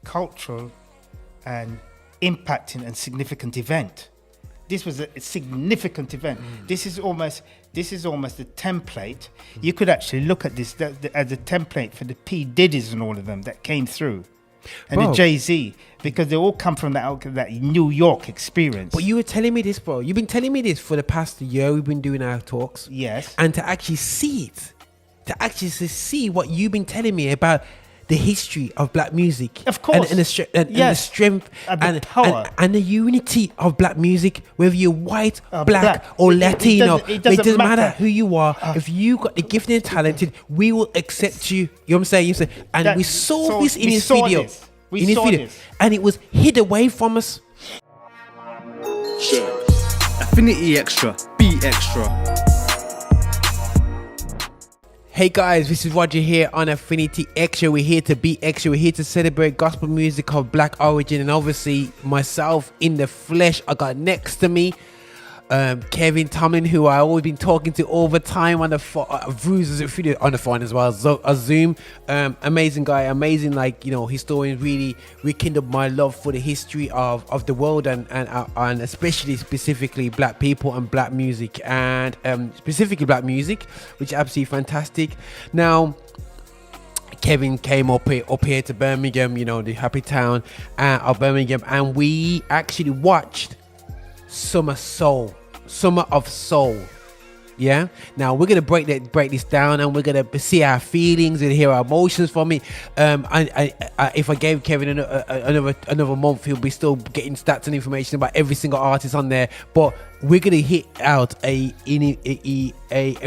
cultural and impacting and significant event. This was a significant event. This is almost a template. You could actually look at this as a template for the P. Diddy's and all of them that came through. And the Jay-Z, because they all come from that New York experience. But you were telling me this, bro. You've been telling me this for the past year. We've been doing our talks. Yes. And to actually see it, to actually see what you've been telling me about the history of black music, of course, and the strength and the power and the unity of black music, whether you're white, black or Latino, it doesn't matter who you are. If you got the gifted and talented, we will accept you. You know what I'm saying? And we saw this in his video. And it was hid away from us. Affinity Extra, be extra. Hey guys, this is Roger here on Affinity Extra. We're here to be extra. We're here to celebrate gospel music of black origin, and obviously myself in the flesh. I got next to me Kevin Tomlin, who I always been talking to all the time on the phone as well as Zoom. Amazing guy, amazing, historian. Really rekindled my love for the history of the world and especially specifically black people and black music, and specifically black music, which is absolutely fantastic. Now Kevin came up here to Birmingham, the happy town of Birmingham, and we actually watched Summer of Soul. Yeah. Now we're gonna break this down, and we're gonna see our feelings and hear our emotions from it. If I gave Kevin another month, he'll be still getting stats and information about every single artist on there. But we're gonna hit out a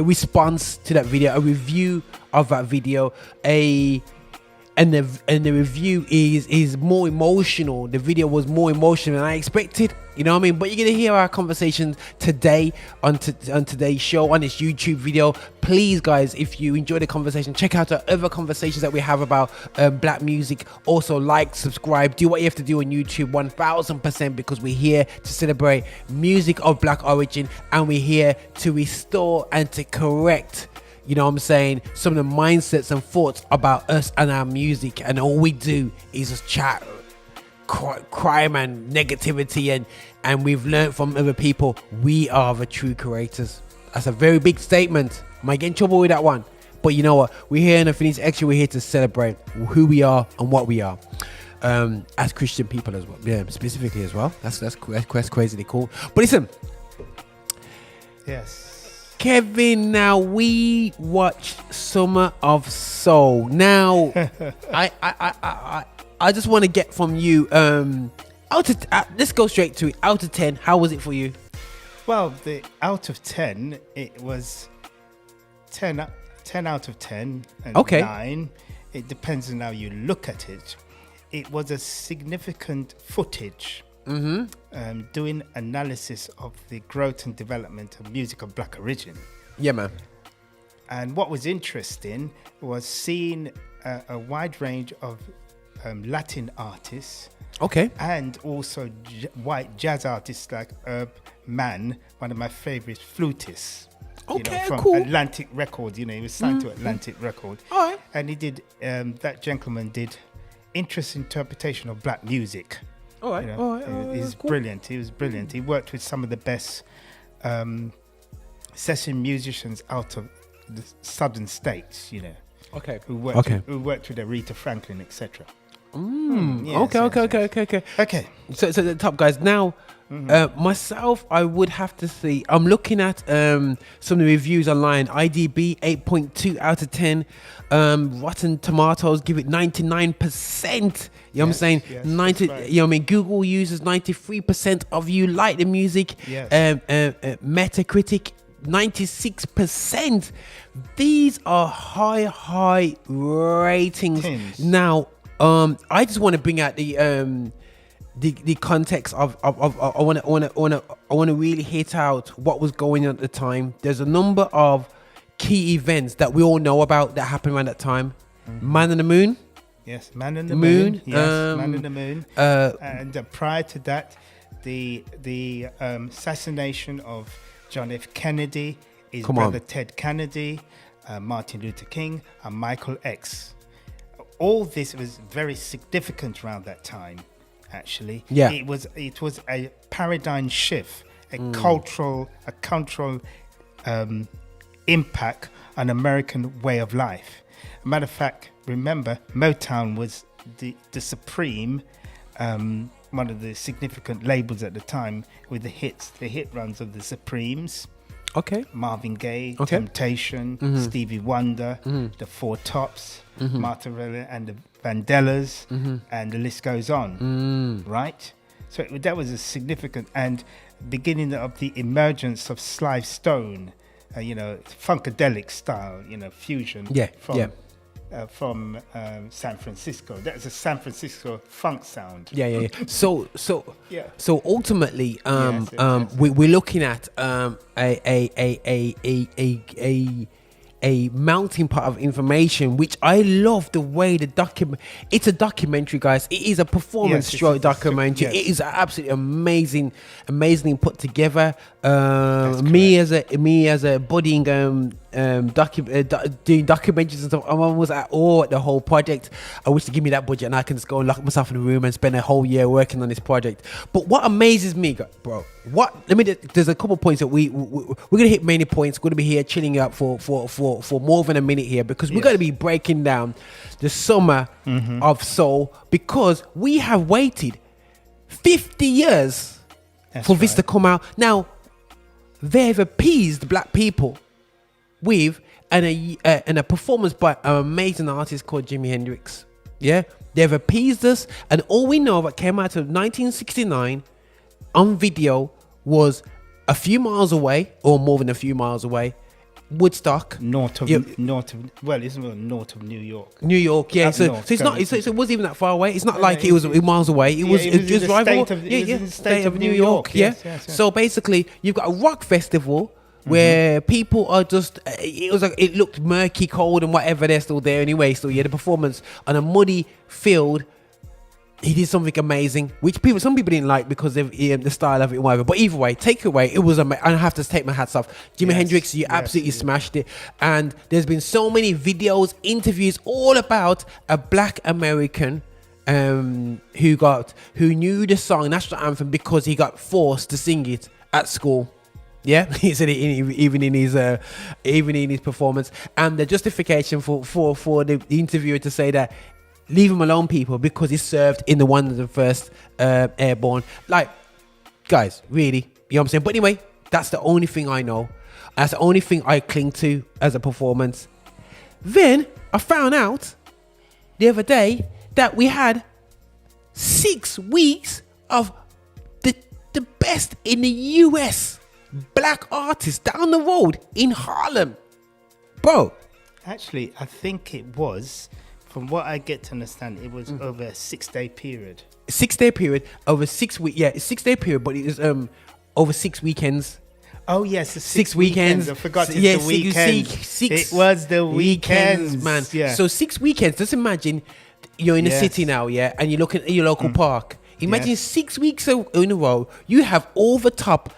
response to that video, a review of that video, and the review is more emotional. The video was more emotional than I expected. You know what I mean? But you're going to hear our conversations today on today's show, on this YouTube video. Please, guys, if you enjoy the conversation, check out our other conversations that we have about black music. Also, like, subscribe, do what you have to do on YouTube 1000%, because we're here to celebrate music of black origin, and we're here to restore and to correct, you know what I'm saying, some of the mindsets and thoughts about us and our music. And all we do is just chat crime and negativity, and we've learned from other people. We are the true creators. That's a very big statement. Might get in trouble with that one, but you know what, we're here in Affinity Extra. We're here to celebrate who we are and what we are as Christian people as well. Yeah, specifically as well. That's crazily cool. But listen, yes, Kevin, now we watched Summer of Soul. Now I just want to get from you, let's go straight to it. Out of 10, how was it for you? Well, the out of 10, it was 10 out of 10 and 9. It depends on how you look at it. It was a significant footage, doing analysis of the growth and development of music of black origin. Yeah, man. And what was interesting was seeing a wide range of Latin artists, and also white jazz artists like Herb Mann, one of my favorite flutists, from cool. Atlantic Records. He was signed to Atlantic Records, and he did. That gentleman did interesting interpretation of black music. He's cool. Brilliant. He was brilliant. He worked with some of the best session musicians out of the southern states. Who worked with Aretha Franklin, etc. Okay. So the top guys. Now, myself, I would have to say, I'm looking at some of the reviews online. IDB 8.2 out of 10. Rotten Tomatoes give it 99%. You know what I'm saying? Yes, 90. right. You know what I mean? Google users 93% of you like the music. Yes. Metacritic 96%. These are high ratings. Tins. Now, I just want to bring out the context of I want to really hit out what was going on at the time. There's a number of key events that we all know about that happened around that time. Man on the Moon. Yes, Man on the Moon. Yes, Man on the Moon. And prior to that, the assassination of John F. Kennedy, his brother Ted Kennedy, Martin Luther King, and Michael X. all this was very significant around that time. Actually, it was a paradigm shift, a cultural impact on American way of life. Matter of fact, remember, Motown was the supreme, one of the significant labels at the time with the hit runs of the Supremes. Okay. Marvin Gaye, Temptation, Stevie Wonder, the Four Tops, Martha Rella and the Vandellas, and the list goes on, right? So that was a significant and beginning of the emergence of Sly Stone, funkadelic style, fusion from San Francisco. That's a San Francisco funk sound. So ultimately, we're looking at a mounting pot of information, which I love the way it's a documentary, guys. It is a performance documentary. It is absolutely amazingly put together. Me as a budding doing documentaries and stuff, I'm almost at awe at the whole project. I wish to give me that budget and I can just go and lock myself in a room and spend a whole year working on this project. But what amazes me, bro, there's a couple of points that we're gonna hit many points. We're gonna be here chilling out for more than a minute here because we're gonna be breaking down the summer of soul, because we have waited 50 years for this to come out. Now they've appeased black people with a performance by an amazing artist called Jimi Hendrix. They've appeased us, and all we know that came out of 1969 on video was a few miles away, or more than a few miles away, Woodstock, north of New York. New York, yeah. So it's not. So it wasn't even that far away. It's not like it was miles away. It was just drivable. State of New York. Yes. So basically, you've got a rock festival where people are just. It looked murky, cold, and whatever. They're still there anyway. So the performance on a muddy field. He did something amazing, which some people didn't like because of the style of it and whatever. But either way, take it away, it was amazing. I have to take my hats off. Jimi Hendrix, you absolutely smashed it. And there's been so many videos, interviews, all about a black American who knew the song national anthem because he got forced to sing it at school. Yeah, he said it even in his performance. And the justification for the interviewer to say that, leave him alone, people, because he served in the 101st Airborne. Like, guys, really, you know what I'm saying? But anyway, that's the only thing I know. That's the only thing I cling to as a performance. Then I found out the other day that we had 6 weeks of the best in the US black artists down the road in Harlem. Bro. Actually, I think it was... From what I get to understand, it was over a 6-day period. 6-day period over 6 weeks. Yeah, 6-day period, but it was over 6 weekends. Oh yes, the 6 weekends. I forgot it's the weekends. It was the weekends, man. Yeah. So 6 weekends. Just imagine you're in the city now, and you're looking at your local park. Imagine 6 weeks in a row. You have all the top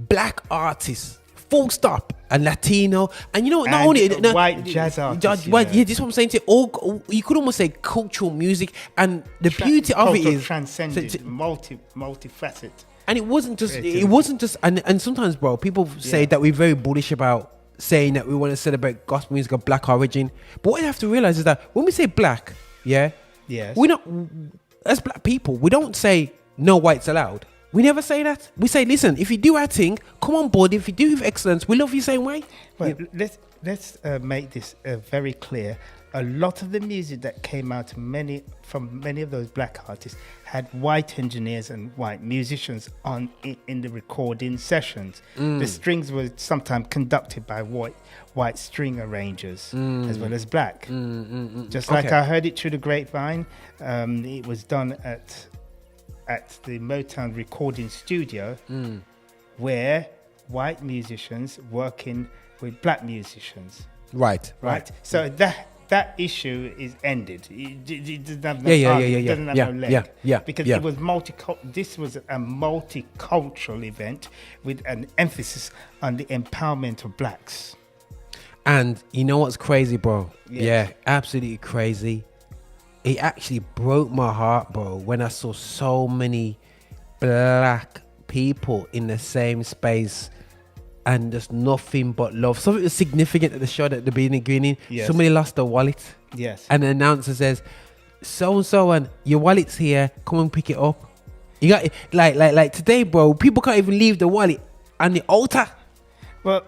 black artists. Full stop. And Latino, and you know, not only white jazz artists. This is what I'm saying to you. All you could almost say cultural music, and the beauty of it is transcended, multifaceted. And it wasn't just. And sometimes, bro, people say that we're very bullish about saying that we want to celebrate gospel music of black origin. But what you have to realize is that when we say black, we're not, as black people, we don't say no whites allowed. We never say that. We say, listen, if you do our thing, come on board. If you do with excellence, we love you same way. Well, let's make this very clear. A lot of the music that came out from many of those black artists had white engineers and white musicians in the recording sessions. The strings were sometimes conducted by white string arrangers as well as black. Just like I heard it through the grapevine, it was done at the Motown recording studio where white musicians working with black musicians. Right. So that issue is ended. It doesn't have no leg. Because it was this was a multicultural event with an emphasis on the empowerment of blacks. And you know what's crazy, bro? Yeah, absolutely crazy. it actually broke my heart, bro, when I saw so many black people in the same space and there's nothing but love. Something was significant at the show at the beginning. Yes. Somebody lost their wallet. Yes. And the announcer says, so and so, and your wallet's here, come and pick it up. You got like today, bro, people can't even leave the wallet on the altar. Well,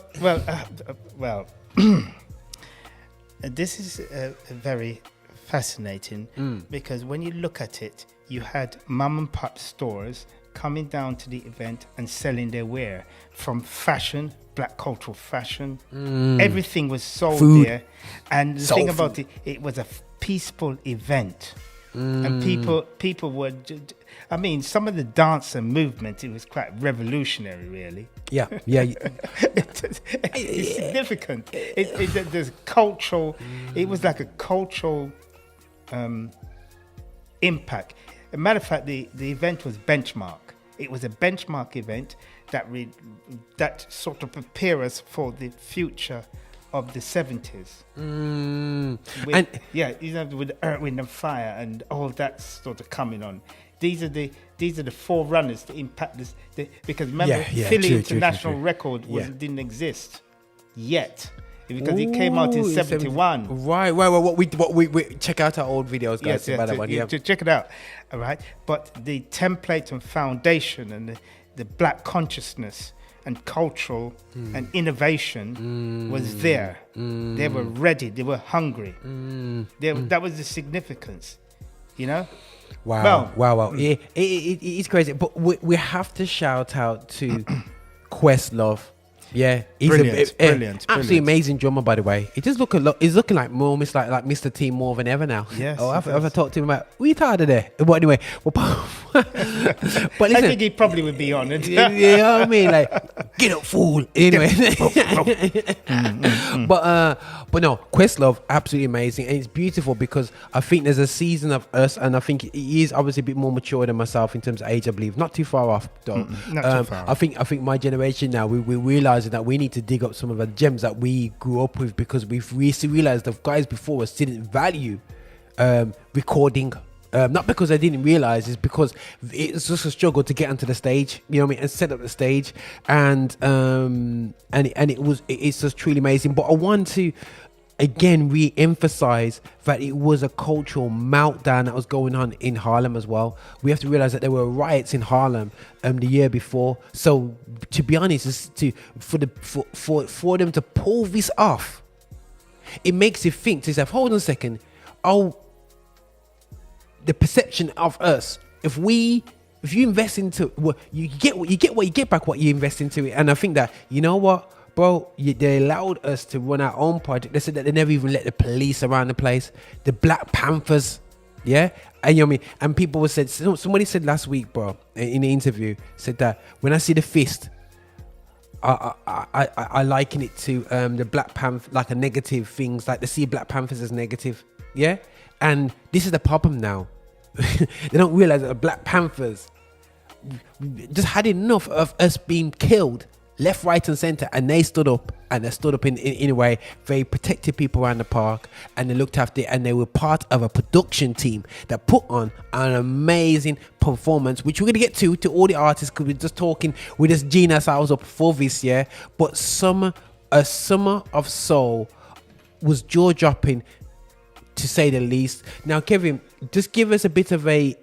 this is very fascinating because when you look at it, you had mum and pop stores coming down to the event and selling their wear, from fashion, black cultural fashion. Everything was sold Food. there. And the thing about it, it was a peaceful event. And people were, I mean, some of the dance and movement, it was quite revolutionary, really. Yeah. It's significant. There's cultural, it was like a cultural impact. As a matter of fact, the event was benchmark. It was a benchmark event that sort of prepare us for the future of the 70s. With Earth, Wind and Fire and all that sort of coming on. These are the forerunners to impact this. Because remember, Philly International Record didn't exist yet. Because it came out in 71. Right. What we check out our old videos, guys. To check it out. All right. But the template and foundation and the black consciousness and cultural and innovation was there. They were ready. They were hungry. That was the significance, you know? Wow. It's crazy. But we have to shout out to Questlove. Yeah, he's brilliant. Absolutely amazing drummer, by the way. He just he's looking like almost like Mr. T more than ever now. Yes. Oh, I've talked to him about, we tired there. But anyway, but listen, I think he probably would be on it. You know what I mean? Like, get up, fool. Anyway, but no, Questlove, absolutely amazing, and it's beautiful because I think there's a season of us, and I think he is obviously a bit more mature than myself in terms of age, I believe. Not too far off, though. Not too far. I think my generation now, we realize that we need to dig up some of the gems that we grew up with, because we've realized the guys before us didn't value recording. Not because I didn't realize, it's because it's just a struggle to get onto the stage, you know what I mean, and set up the stage, and it's just truly amazing. But I want to again re-emphasize that it was a cultural meltdown that was going on in Harlem as well. We have to realize that there were riots in Harlem the year before. So to be honest, for them to pull this off, it makes you think to yourself, hold on a second, the perception of us, if you invest into, well, you get back what you invest into it. And I think that, you know what, bro, they allowed us to run our own project. They said that they never even let the police around the place. The Black Panthers, yeah, and you know what I mean. And people said, somebody said last week, bro, in the interview, said that when I see the fist, I liken it to the Black Panther, like a negative things, like they see Black Panthers as negative, yeah. And this is the problem now. They don't realize that the Black Panthers just had enough of us being killed left, right and center, and they stood up, and they stood up in a way. They protected people around the park, and they looked after it, and they were part of a production team that put on an amazing performance, which we're going to get to all the artists, because we're just talking, we just gene ourselves up for this year. But a summer of soul was jaw-dropping, to say the least. Now, Kevin, just give us a bit of I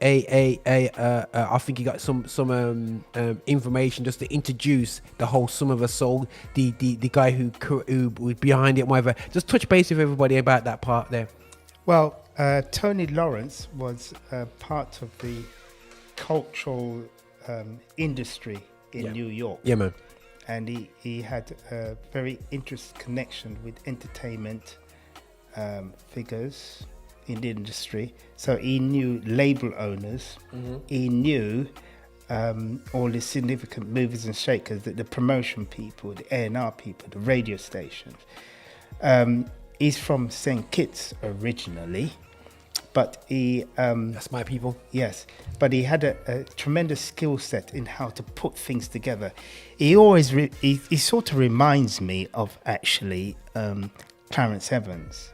think you got some information just to introduce the whole Summer of a Soul, the guy who was behind it, whatever. Just touch base with everybody about that part there. Well, Tony Lawrence was part of the cultural industry in New York. Yeah, man. And he had a very interesting connection with entertainment figures in the industry. So he knew label owners, he knew all the significant movers and shakers, the promotion people, the A&R people, the radio stations. He's from St. Kitts originally, but he... that's my people. Yes, but he had a tremendous skill set in how to put things together. He always... he sort of reminds me of, actually, Clarence Evans.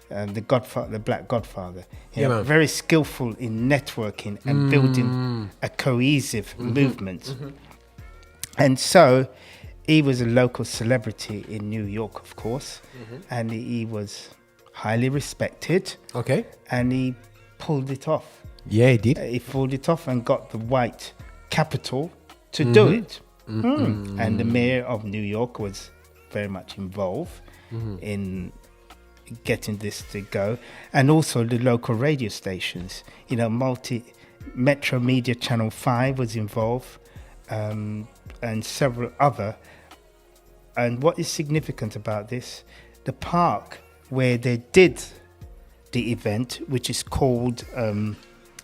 the Godfather, the Black Godfather. Man. Very skillful in networking and building a cohesive movement. And so he was a local celebrity in New York, of course, and he was highly respected. Okay. And he pulled it off. Yeah, he did. He pulled it off and got the white capital to do it. And the mayor of New York was very much involved in getting this to go, and also the local radio stations. Metro Media Channel 5 was involved, and several other. And what is significant about this, the park where they did the event, which is called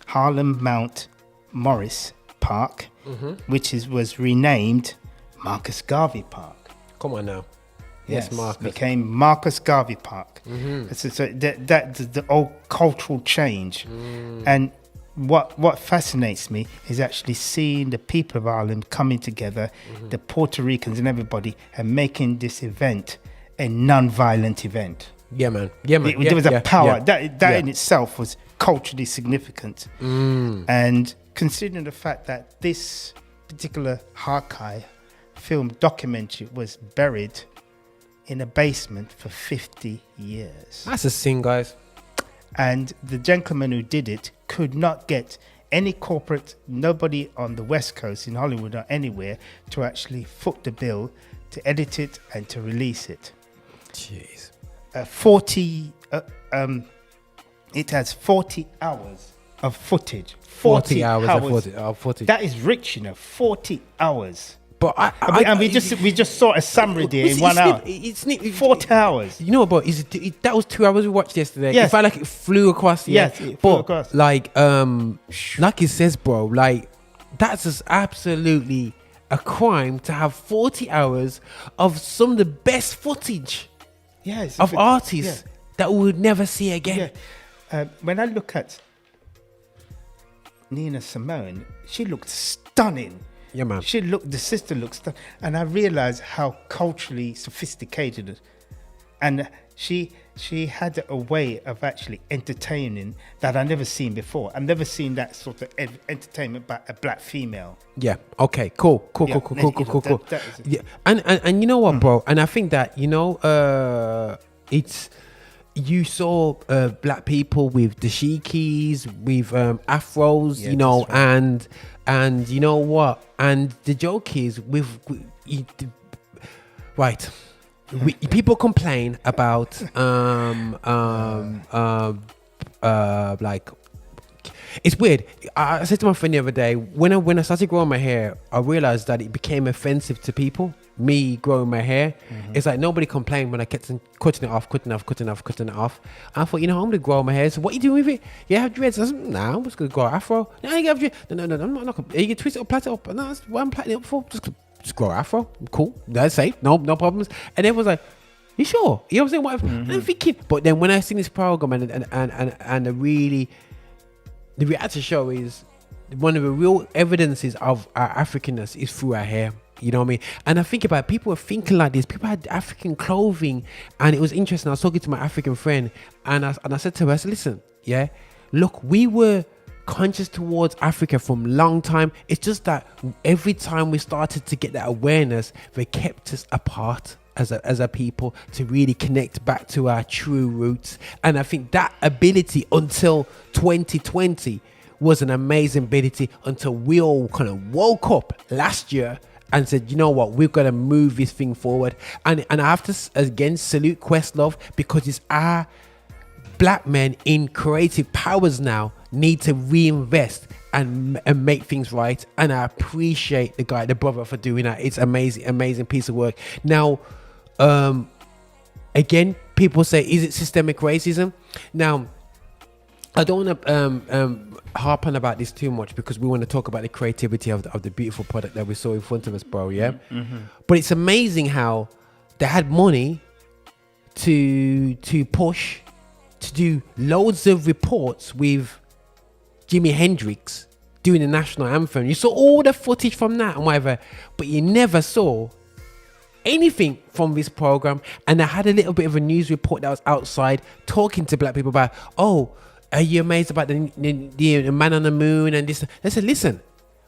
Harlem Mount Morris Park, which was renamed Marcus Garvey Park. Come on now. Yes, Marcus. Became Marcus Garvey Park. So that's the old cultural change. And what fascinates me is actually seeing the people of Ireland coming together, the Puerto Ricans and everybody, and making this event a non-violent event. Yeah, man. There was a power that in itself was culturally significant. And considering the fact that this particular Harkai film documentary was buried in a basement for 50 years. That's a sin, guys. And the gentleman who did it could not get any corporate, nobody on the West Coast in Hollywood or anywhere, to actually foot the bill to edit it and to release it. Jeez. It has 40 hours of footage. 40 hours of footage. That is rich, 40 hours. But we just saw a summary there in 1 hour. It's 40 hours. You know what, bro? That was 2 hours we watched yesterday. Yes. It felt like it flew across. Yes, it flew across. Like it says, bro, like that's just absolutely a crime to have 40 hours of some of the best footage of artists that we would never see again. Yeah. When I look at Nina Simone, she looked stunning. Yeah, man. The sister looks stunning. And I realized how culturally sophisticated, and she had a way of actually entertaining that I've never seen before. I've never seen that sort of entertainment by a black female. Yeah. Okay. Cool. Yeah. And you know what, bro? And I think that it's. You saw black people with dashikis, with afros, right. and you know what? And the joke is, people complain about like, it's weird. I said to my friend the other day, when I started growing my hair, I realized that it became offensive to people. Me growing my hair, it's like nobody complained when I kept cutting it off. And I thought, I'm gonna grow my hair. So what are you doing with it? You have dreads? I said, nah, I'm just gonna grow afro. No, you have dreads. No, I'm not gonna. You can twist it or plait it up. No, that's what I'm plaiting it up for. Just grow afro. Cool. That's safe. No problems. And everyone's like, you sure? You know what I'm saying? And I'm thinking, but then when I seen this program and the reality show is one of the real evidences of our Africanness is through our hair. You know what I mean? And I think about it, people were thinking like this. People had African clothing, and it was interesting. I was talking to my African friend, and I said to her, I said, listen, look, we were conscious towards Africa from a long time. It's just that every time we started to get that awareness, they kept us apart as a people to really connect back to our true roots. And I think that ability until 2020 was an amazing ability until we all kind of woke up last year and said, you know what, we've got to move this thing forward. And I have to again salute Questlove, because it's our black men in creative powers now need to reinvest and make things right. And I appreciate the brother for doing that. It's amazing piece of work. Now, again, people say, is it systemic racism? Now, I don't want to harp on about this too much, because we want to talk about the creativity of the beautiful product that we saw in front of us, bro. Yeah. But it's amazing how they had money to push, to do loads of reports with Jimi Hendrix doing the national anthem. You saw all the footage from that and whatever, but you never saw anything from this program. And I had a little bit of a news report that was outside talking to black people about, oh, are you amazed about the man on the moon and this? I said, listen,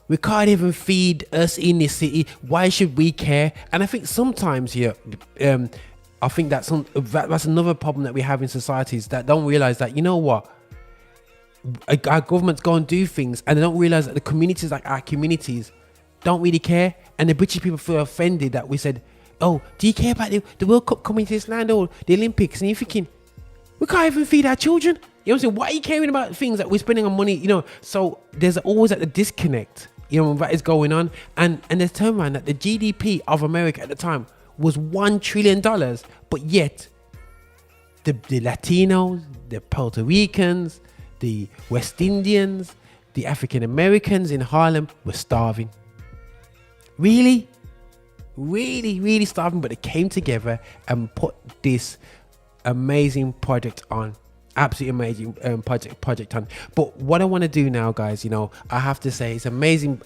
we can't even feed us in this city. Why should we care? And I think sometimes here, I think that's another problem that we have in societies that don't realize that, you know what, our governments go and do things and they don't realize that the communities like our communities don't really care. And the British people feel offended that we said, oh, do you care about the World Cup coming to this land or the Olympics? And you're thinking, we can't even feed our children. You know what I'm saying? Why are you caring about things that we're spending on money? You know, so there's always like the disconnect, you know, that is going on. And there's turn around that the GDP of America at the time was $1 trillion, but yet the Latinos, the Puerto Ricans, the West Indians, the African Americans in Harlem were starving. Really starving, but they came together and put this amazing project on. Absolutely amazing project on. But what I want to do now, guys, you know, I have to say it's amazing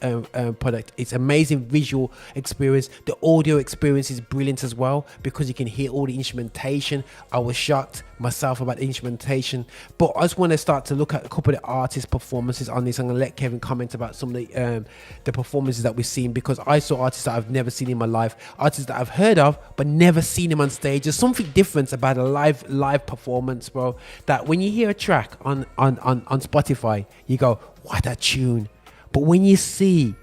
product. It's amazing visual experience. The audio experience is brilliant as well because you can hear all the instrumentation. I was shocked myself about the instrumentation, but I just want to start to look at a couple of the artist performances on this. I'm gonna let Kevin comment about some of the performances that we've seen, because I saw artists that I've never seen in my life, artists that I've heard of but never seen them on stage. There's something different about a live performance, bro, that when you hear a track on Spotify, you go, what a tune. But when you see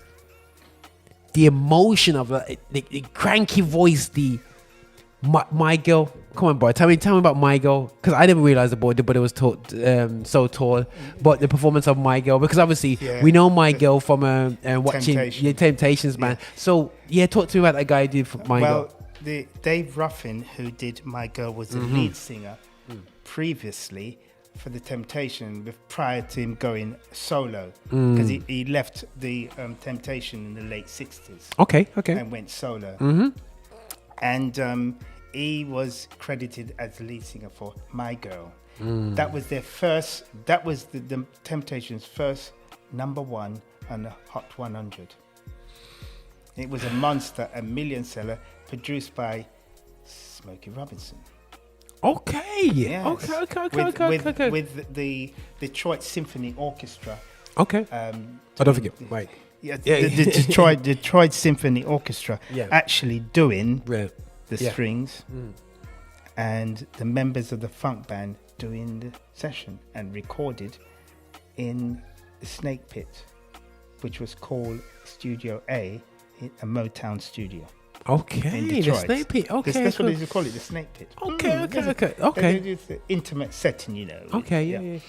the emotion of the cranky voice, my girl, come on, boy, tell me about My Girl, because I never realized the boy, but it was so tall. But the performance of My Girl, because obviously we know My Girl from watching Temptations, man. So talk to me about that guy who did for My Girl. Well, Dave Ruffin, who did My Girl, was the lead singer previously for the Temptation, prior to him going solo, because he left the Temptation in the late 60s. Okay. And went solo. And he was credited as the lead singer for My Girl. That was their first. That was the Temptation's first #1 on the Hot 100. It was a monster, a million seller, produced by Smokey Robinson. Okay. Yes. Okay. With the Detroit Symphony Orchestra. Okay. I don't forget. Right. The Detroit Symphony Orchestra actually doing the strings, and the members of the funk band doing the session and recorded in the Snake Pit, which was called Studio A, a Motown studio. Okay, the Snake Pit. Okay, that's what they call it, the Snake Pit. Okay. It's an intimate setting, you know. Okay, yeah.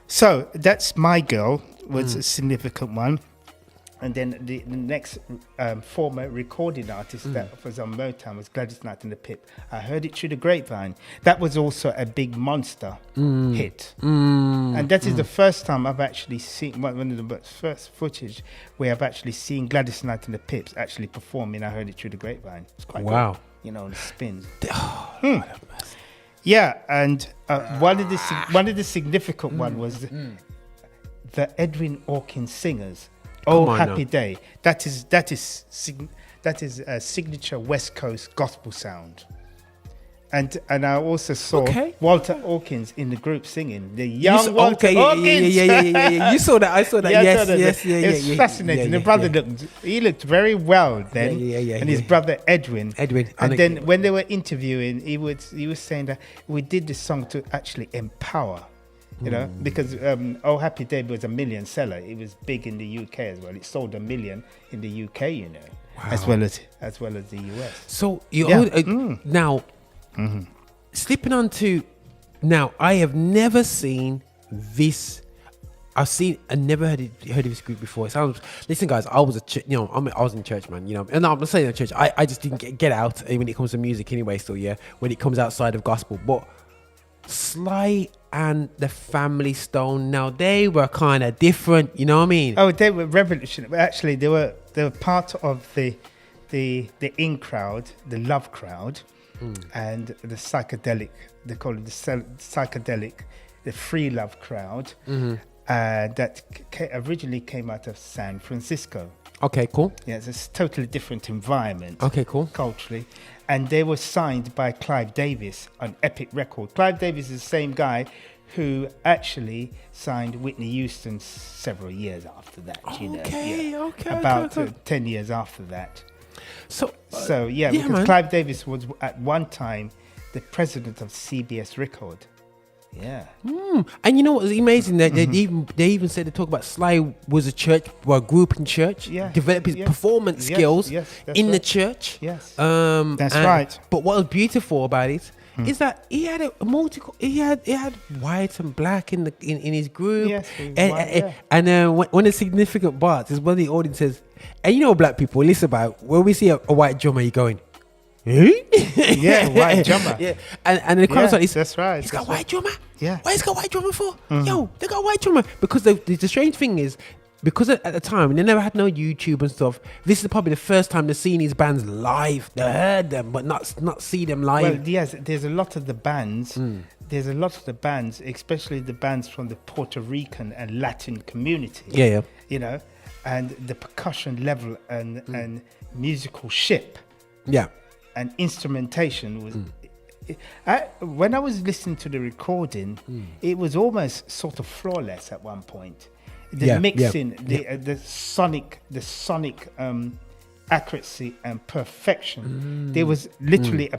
So that's My Girl was a significant one. And then the next former recording artist that was on Motown was Gladys Knight and the Pip. I Heard It Through the Grapevine. That was also a big monster hit. And that is the first time I've actually seen, one of the first footage where I've actually seen Gladys Knight and the Pips actually performing I Heard It Through the Grapevine. It's quite cool, you know, the spins. Yeah, and one of the significant one was the Edwin Hawkins Singers. Oh, Happy Day. That is a signature West Coast gospel sound. And I also saw Walter Hawkins in the group singing. The young Walter Hawkins. Yeah. You saw that. I saw that. Yes. It's fascinating. The brother looked very well then. And his brother Edwin. And then when they were interviewing, he was saying that we did this song to actually empower. You know, because Oh Happy Day was a million seller. It was big in the UK as well. It sold 1 million in the UK, you know, as well as the US. So now, slipping on to now, I have never seen this. I never heard of this group before. It sounds. Listen, guys, I was I was in church, man. You know, and I'm not saying in church. I just didn't get out when it comes to music anyway. Still, when it comes outside of gospel, but Sly and the Family Stone, now they were kind of different, you know what I mean? Oh, they were revolutionary. Actually, they were part of the in crowd, the love crowd, and the psychedelic. They call it the psychedelic, the free love crowd. That originally came out of San Francisco. Okay, cool. Yeah, it's a totally different environment. Okay, cool. Culturally. And they were signed by Clive Davis on Epic Record. Clive Davis is the same guy who actually signed Whitney Houston several years after that. Okay. About 10 years after that. So because man. Clive Davis was at one time the president of CBS Record. Yeah. And you know what was amazing? That they even said, they talk about Sly was a group in church, developed his performance skills in the church. Yes. That's right. But what was beautiful about it is that he had he had white and black in his group. Yes, and one of the significant parts is when the audience says, and you know, black people, listen about when we see a white drummer, you're going, yeah, white drummer. Yeah, and the crowd's like, that's right. He's got white drummer. Yeah. Why he's got white drummer for? Yo, they got white drummer because the strange thing is, because at the time they never had no YouTube and stuff. This is probably the first time they've seen these bands live. They heard them, but not see them live. Well, yes, there's a lot of the bands. There's a lot of the bands, especially the bands from the Puerto Rican and Latin community. Yeah. You know, and the percussion level and musical ship. Yeah. And instrumentation was. When I was listening to the recording, it was almost sort of flawless at one point. The mixing, the sonic accuracy and perfection. There was literally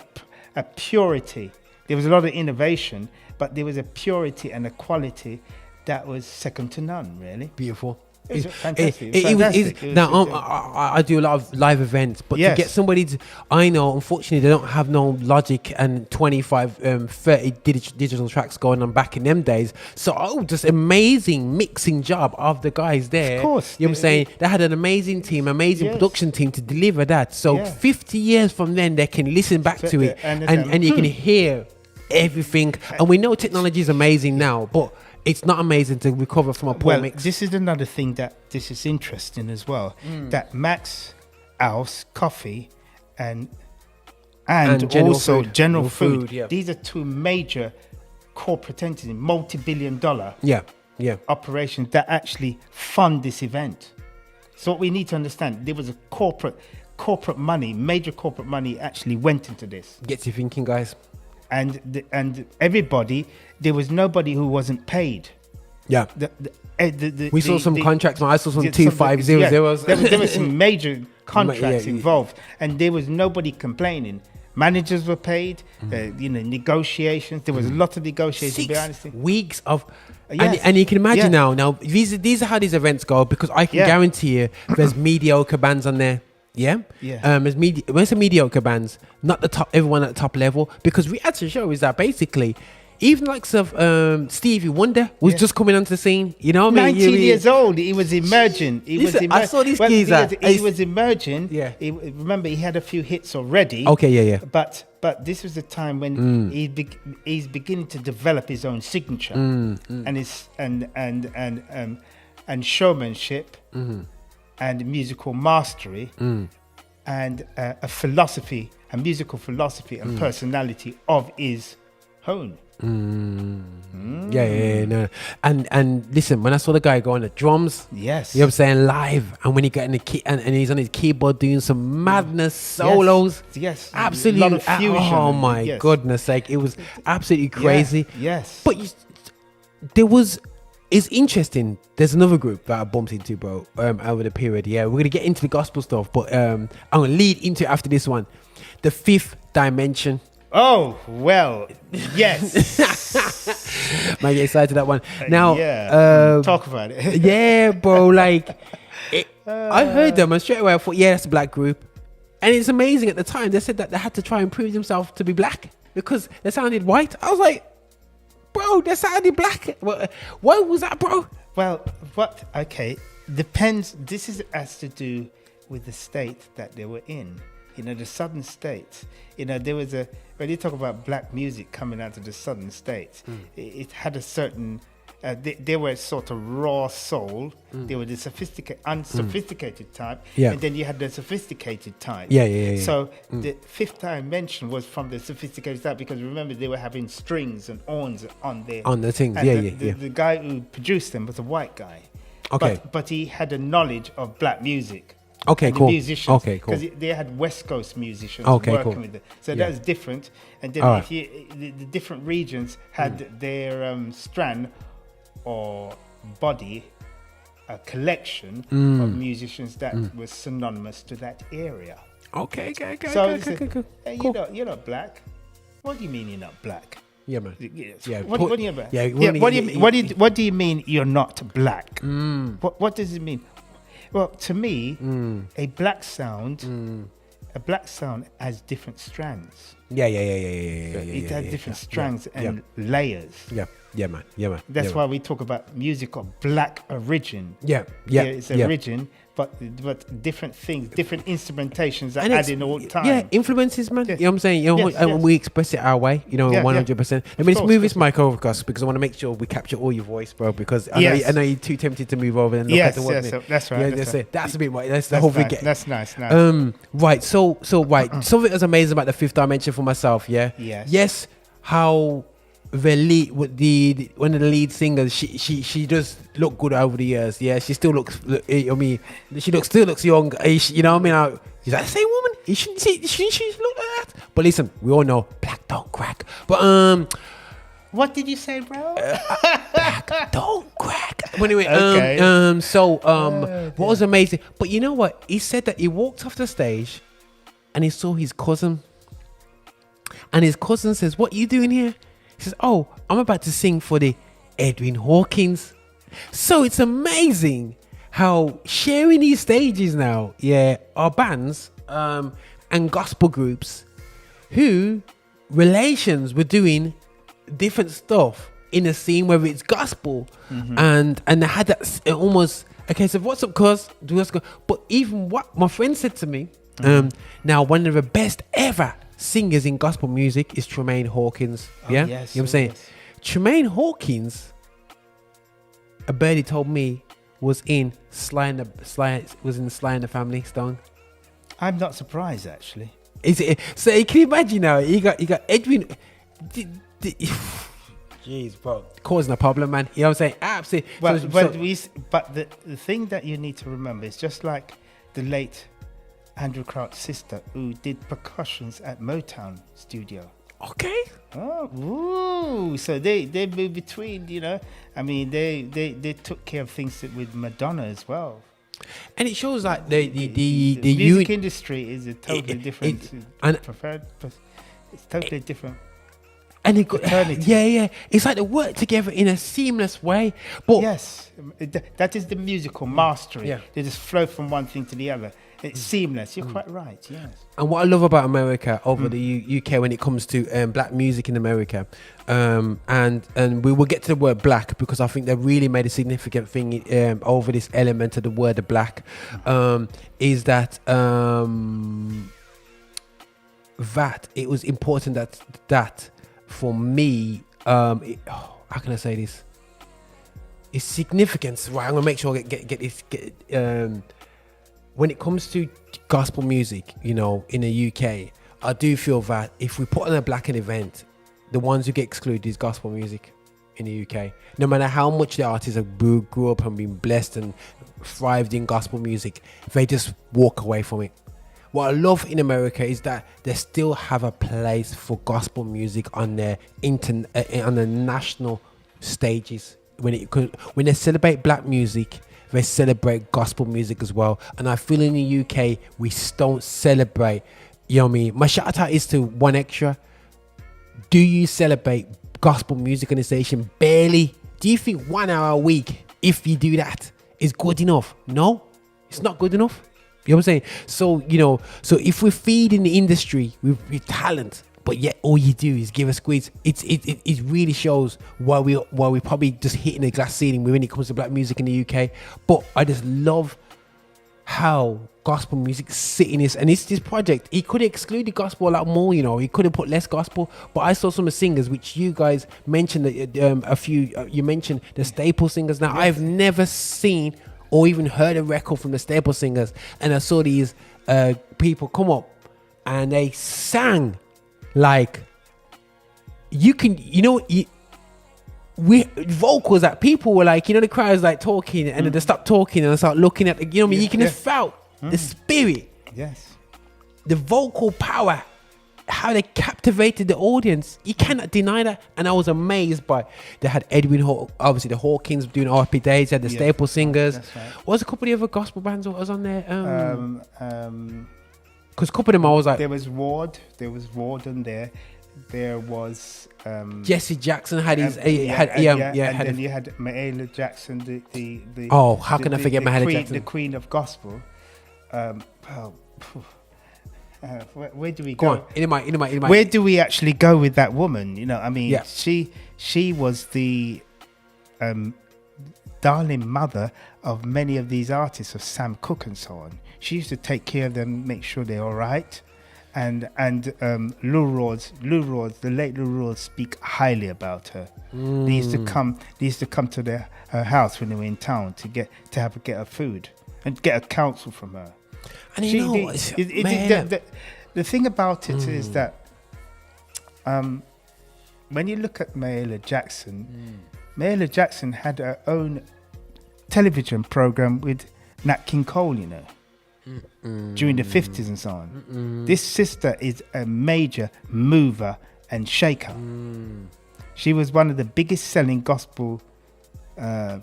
a purity. There was a lot of innovation, but there was a purity and a quality that was second to none. Really beautiful. It was fantastic. I do a lot of live events, but to get somebody to, I know, unfortunately, they don't have no Logic and 25, 30 digital tracks going on back in them days. So, just amazing mixing job of the guys there. Of course. You know what I'm saying? They had an amazing team, production team to deliver that. So, 50 years from then, they can listen back to it and you can hear everything. And we know technology is amazing now, but it's not amazing to recover from a poor mix. This is another thing this is interesting as well. That Max House Coffee and also General Food. These are two major corporate entities, multi-billion-dollar operations that actually fund this event. So what we need to understand, there was a corporate money, major corporate money actually went into this. Gets you thinking, guys. And everybody, there was nobody who wasn't paid. Yeah. We saw some contracts. I saw some 2500s. There were some major contracts involved, and there was nobody complaining. Managers were paid. Negotiations. There was a lot of negotiations. 6 weeks of, and you can imagine now. These are how these events go, because I can guarantee you, there's mediocre bands on there. There's mediocre bands, not the top, everyone at the top level, because we had to show is that basically even like Stevie Wonder was just coming onto the scene, you know what I mean? 19 years old, he was emerging. I saw these geezer. He was emerging. Remember, he had a few hits already. But this was the time when he's beginning to develop his own signature and his and showmanship. And musical mastery and a musical philosophy and personality of his own. No. And listen, when I saw the guy go on the drums, you know what I'm saying, live, and when he got in the key and he's on his keyboard doing some madness solos, absolutely, a lot of fusion. Oh my goodness, like it was absolutely crazy. But it's interesting. There's another group that I bumped into, bro, over the period. We're going to get into the gospel stuff, but I'm going to lead into it after this one. The Fifth Dimension. Oh, well, yes. Might get excited to that one. Now, talk about it. Yeah, bro, like, I heard them and straight away I thought, that's a black group. And it's amazing at the time. They said that they had to try and prove themselves to be black because they sounded white. I was like, bro, they sounded black. What was that, bro? Well, depends. This has to do with the state that they were in. The southern states. There was when you talk about black music coming out of the southern states, it had a certain. They were sort of raw soul. They were the unsophisticated type, and then you had the sophisticated type. So the Fifth Dimension was from the sophisticated type because remember they were having strings and horns on the things. The guy who produced them was a white guy. Okay, but he had a knowledge of black music. Okay, cool. The musicians, okay, cool. Because they had West Coast musicians Okay, working cool. with it, so Yeah. that's different. And then Alright. the different regions had their strand or body, a collection of musicians that was synonymous to that area. Okay. So Cool. hey, you're not black. What do you mean you're not black? Yeah, man. Yes. Yeah, What do you mean? yeah, What do you mean you're not black? What does it mean? Well, to me, a black sound has different strands. Yeah. It has different strands and layers. Yeah, man. That's why we talk about music of black origin. Yeah. It's origin, but different things, different instrumentations are added all the time. Yeah, influences, man. Yes. You know what I'm saying? You know, Yes, and yes. we express it our way, 100%. Let me just move this mic over, Gus, because I want to make sure we capture all your voice, bro, because I know you're too tempted to move over and look at the word. Yes, that's right. Yeah, that's right. That's a bit right. That's the whole thing. That's nice. Right. So something that's amazing about the fifth dimension for myself. Yeah. Yes. How one of the lead singers, she does look good over the years. Yeah. She still looks. I mean, still looks young. You know what I mean? Is that the same woman? You shouldn't see. She look like that. But listen, we all know black don't crack. But What did you say, bro? black don't crack. But anyway, Okay. what was amazing? But you know what? He said that he walked off the stage, and he saw his cousin, and his cousin says, "What are you doing here?" He says, "Oh, I'm about to sing for the Edwin Hawkins." So it's amazing how sharing these stages now, are bands and gospel groups who relations were doing different stuff in the scene, whether it's gospel and they had that almost so what's up, cuz? But even what my friend said to me, now one of the best ever singers in gospel music is Tremaine Hawkins. Yes, You know what I'm saying? yes. Tremaine Hawkins, a birdie told me, was in Sly and the Family Stone. I'm not surprised, actually. Is it? So can you imagine now? You got Edwin. Jeez, bro, causing a problem, man. You know what I'm saying? Absolutely. But the thing that you need to remember is just like the late Andrew Crouch's sister, who did percussions at Motown Studio. Okay. Oh, so they moved between, I mean, they took care of things with Madonna as well. And it shows like the music industry is a totally different. It's totally different. And it got, Eternity. it's like they work together in a seamless way. But Yes, that is the musical mastery. Yeah. They just flow from one thing to the other. It's seamless. You're quite right. Yes. And what I love about America over the UK when it comes to black music in America, and we will get to the word black because I think they really made a significant thing over this element of the word of black, is that that it was important that for me, how can I say this? It's significance, right? I'm gonna make sure I get this. When it comes to gospel music, in the UK, I do feel that if we put on a black event, the ones who get excluded is gospel music in the UK. No matter how much the artists have grew up and been blessed and thrived in gospel music, they just walk away from it. What I love in America is that they still have a place for gospel music on their on the national stages. When they celebrate black music, they celebrate gospel music as well. And I feel in the UK, we don't celebrate, you know what I mean? My shout out is to One Extra. Do you celebrate gospel music on the station? Barely. Do you think 1 hour a week, if you do that, is good enough? No, it's not good enough. You know what I'm saying? So, so if we're feeding the industry with talent, but yet all you do is give a squeeze, it really shows why we're probably just hitting a glass ceiling when it comes to black music in the UK. But I just love how gospel music sitting this, and it's this project. He could have excluded gospel a lot more, he could have put less gospel, but I saw some of the singers which you guys mentioned, a few you mentioned the staple singers. Now I've never seen or even heard a record from the staple singers, and I saw these people come up and they sang like vocals that people were like, the crowd's like talking and then they stop talking and they start looking at you can have felt the spirit, yes, the vocal power, how they captivated the audience. You cannot deny that. And I was amazed by, they had Edwin obviously the Hawkins doing RP Days, they had the Staple Singers. That's right. What was a couple of other gospel bands that was on there? Because a couple of them I was like, there was Ward on there. There was Jesse Jackson had his and then you had Mahalia Jackson, the how can I forget Mahalia Jackson, the Queen of Gospel. Where do we go? Go on, in my. Where do we actually go with that woman? You know, I mean, she was the darling mother of many of these artists, of Sam Cooke and so on. She used to take care of them, make sure they're all right. And Lou Rawls, the late Lou Rawls, speak highly about her. They used to come to her house when they were in town to get her food and get a counsel from her. And the thing about it is that when you look at Mahalia Jackson had her own television program with Nat King Cole, you know, during the 50s and so on. This sister is a major mover and shaker. She was one of the biggest selling gospel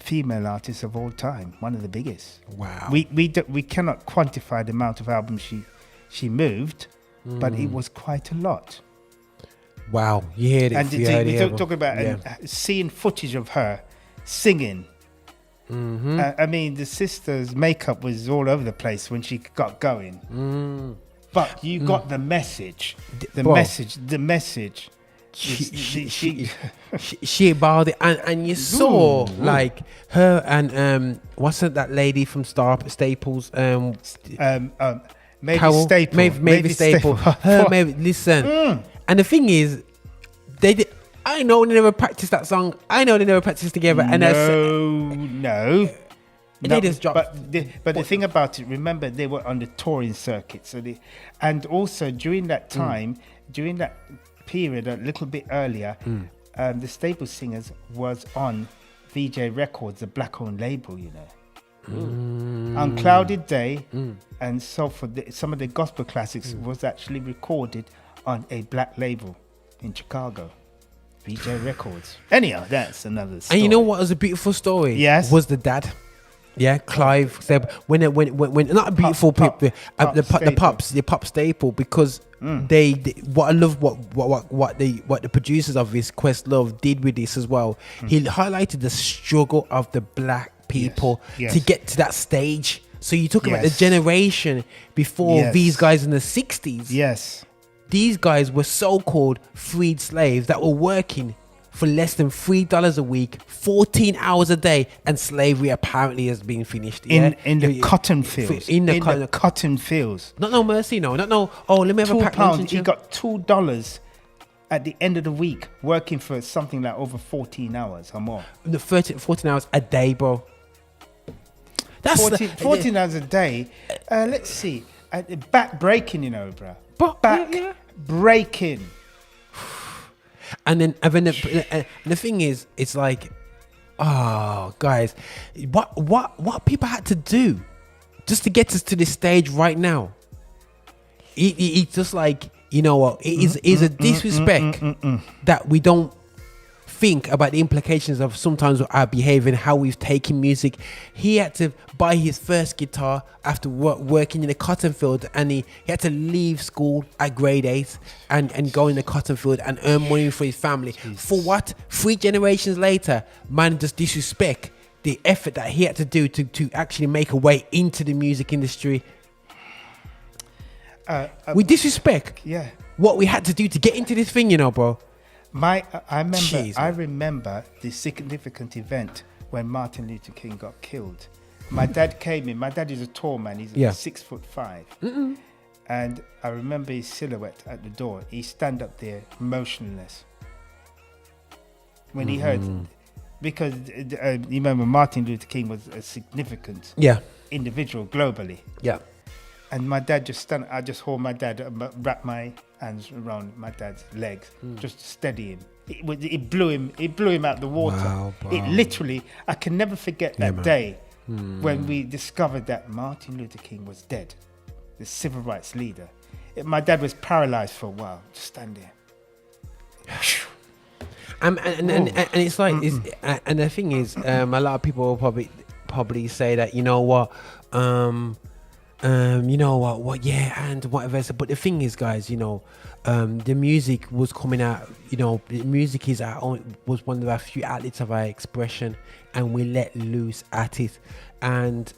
female artists of all time, one of the biggest. Wow. We cannot quantify the amount of albums she moved, but it was quite a lot. Wow, you hear it. And we talk about seeing footage of her singing. I mean, the sister's makeup was all over the place when she got going. But you got the message. The message. She bowed it, and you saw like her and wasn't that lady from Staples? Maybe Staple. Maybe Staple. Her, maybe listen. And the thing is, they did. I know they never practiced that song. I know they never practiced together. And no. They just dropped. But the thing about it, remember, they were on the touring circuit. And also during that time, during that period, a little bit earlier, the Staple Singers was on VJ Records, a black-owned label, you know. Unclouded Day, and so for some of the gospel classics was actually recorded on a black label in Chicago. VJ Records. Anyhow, that's another story. And you know what was a beautiful story? Yes. Was the dad. Yeah, Clive said when not a beautiful the pop staple, because they what I love what the producers of this Questlove did with this as well. He highlighted the struggle of the black people to get to that stage. So you talk about the generation before these guys in the 60s. Yes. These guys were so-called freed slaves that were working for less than $3 a week, 14 hours a day, and slavery apparently has been finished. In the cotton fields. In the cotton fields. Not no mercy, no. Not no, let me have a pack £2. He got $2 at the end of the week, working for something like over 14 hours or more. 14 hours a day, bro. That's 14 hours a day. Let's see. Back breaking, you know, bro. Back breaking. And then the thing is, it's like, guys, what people had to do just to get us to this stage right now. It's just like, you know what, it is a disrespect that we don't think about the implications of sometimes our behavior and how we've taken music. He had to buy his first guitar after working in the cotton field, and he had to leave school at grade 8 and go in the cotton field and earn money for his family. Jeez. For what? 3 generations later, man just disrespect the effort that he had to do to actually make a way into the music industry. We disrespect what we had to do to get into this thing, you know, bro. I remember the significant event when Martin Luther King got killed. My dad came in. My dad is a tall man. He's 6'5", and I remember his silhouette at the door. He stand up there motionless when he heard, because you remember Martin Luther King was a significant individual globally. Yeah. And my dad just stand. I just hold my dad, wrap my hands around my dad's legs, just to steady him. It blew him out the water. Wow, it literally, I can never forget that day when we discovered that Martin Luther King was dead, the civil rights leader. My dad was paralyzed for a while, just stand there. And it's like, and the thing is, a lot of people will probably say that, you know what, yeah, and whatever. But the thing is, guys, you know, the music was coming out. You know, the music was one of our few outlets of our expression, and we let loose at it. And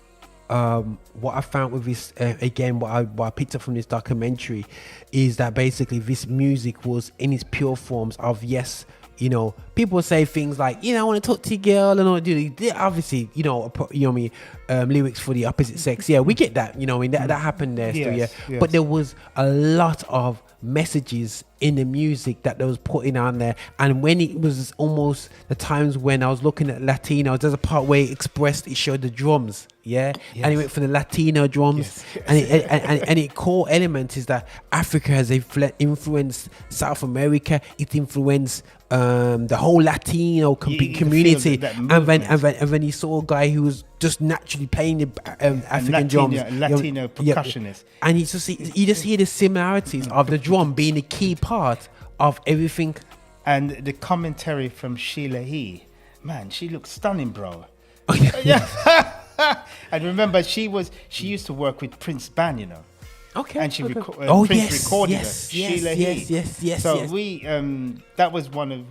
what I found with this, again, what I picked up from this documentary, is that basically this music was in its pure forms of, yes, you know, people say things like, you know, I want to talk to your girl and all that. Obviously, you know what I mean, lyrics for the opposite sex. Yeah, we get that. You know, I mean, that happened there still. Yeah, yes. But there was a lot of messages in the music that they was putting on there. And when it was almost the times when I was looking at Latinos, there's a part where it showed the drums. Yeah, yes. And it went for the Latino drums. Yes. And it core element is that Africa has influenced South America. It influenced the whole Latino community. And then he saw a guy who was just naturally playing the African drums, Latino percussionist, and you just hear the similarities of the drum being a key part of everything. And the commentary from Sheila He, man, she looks stunning, bro. And remember, she used to work with Prince Band, you know. Okay. And she Prince recorded her. Sheila He. Yes. So we that was one of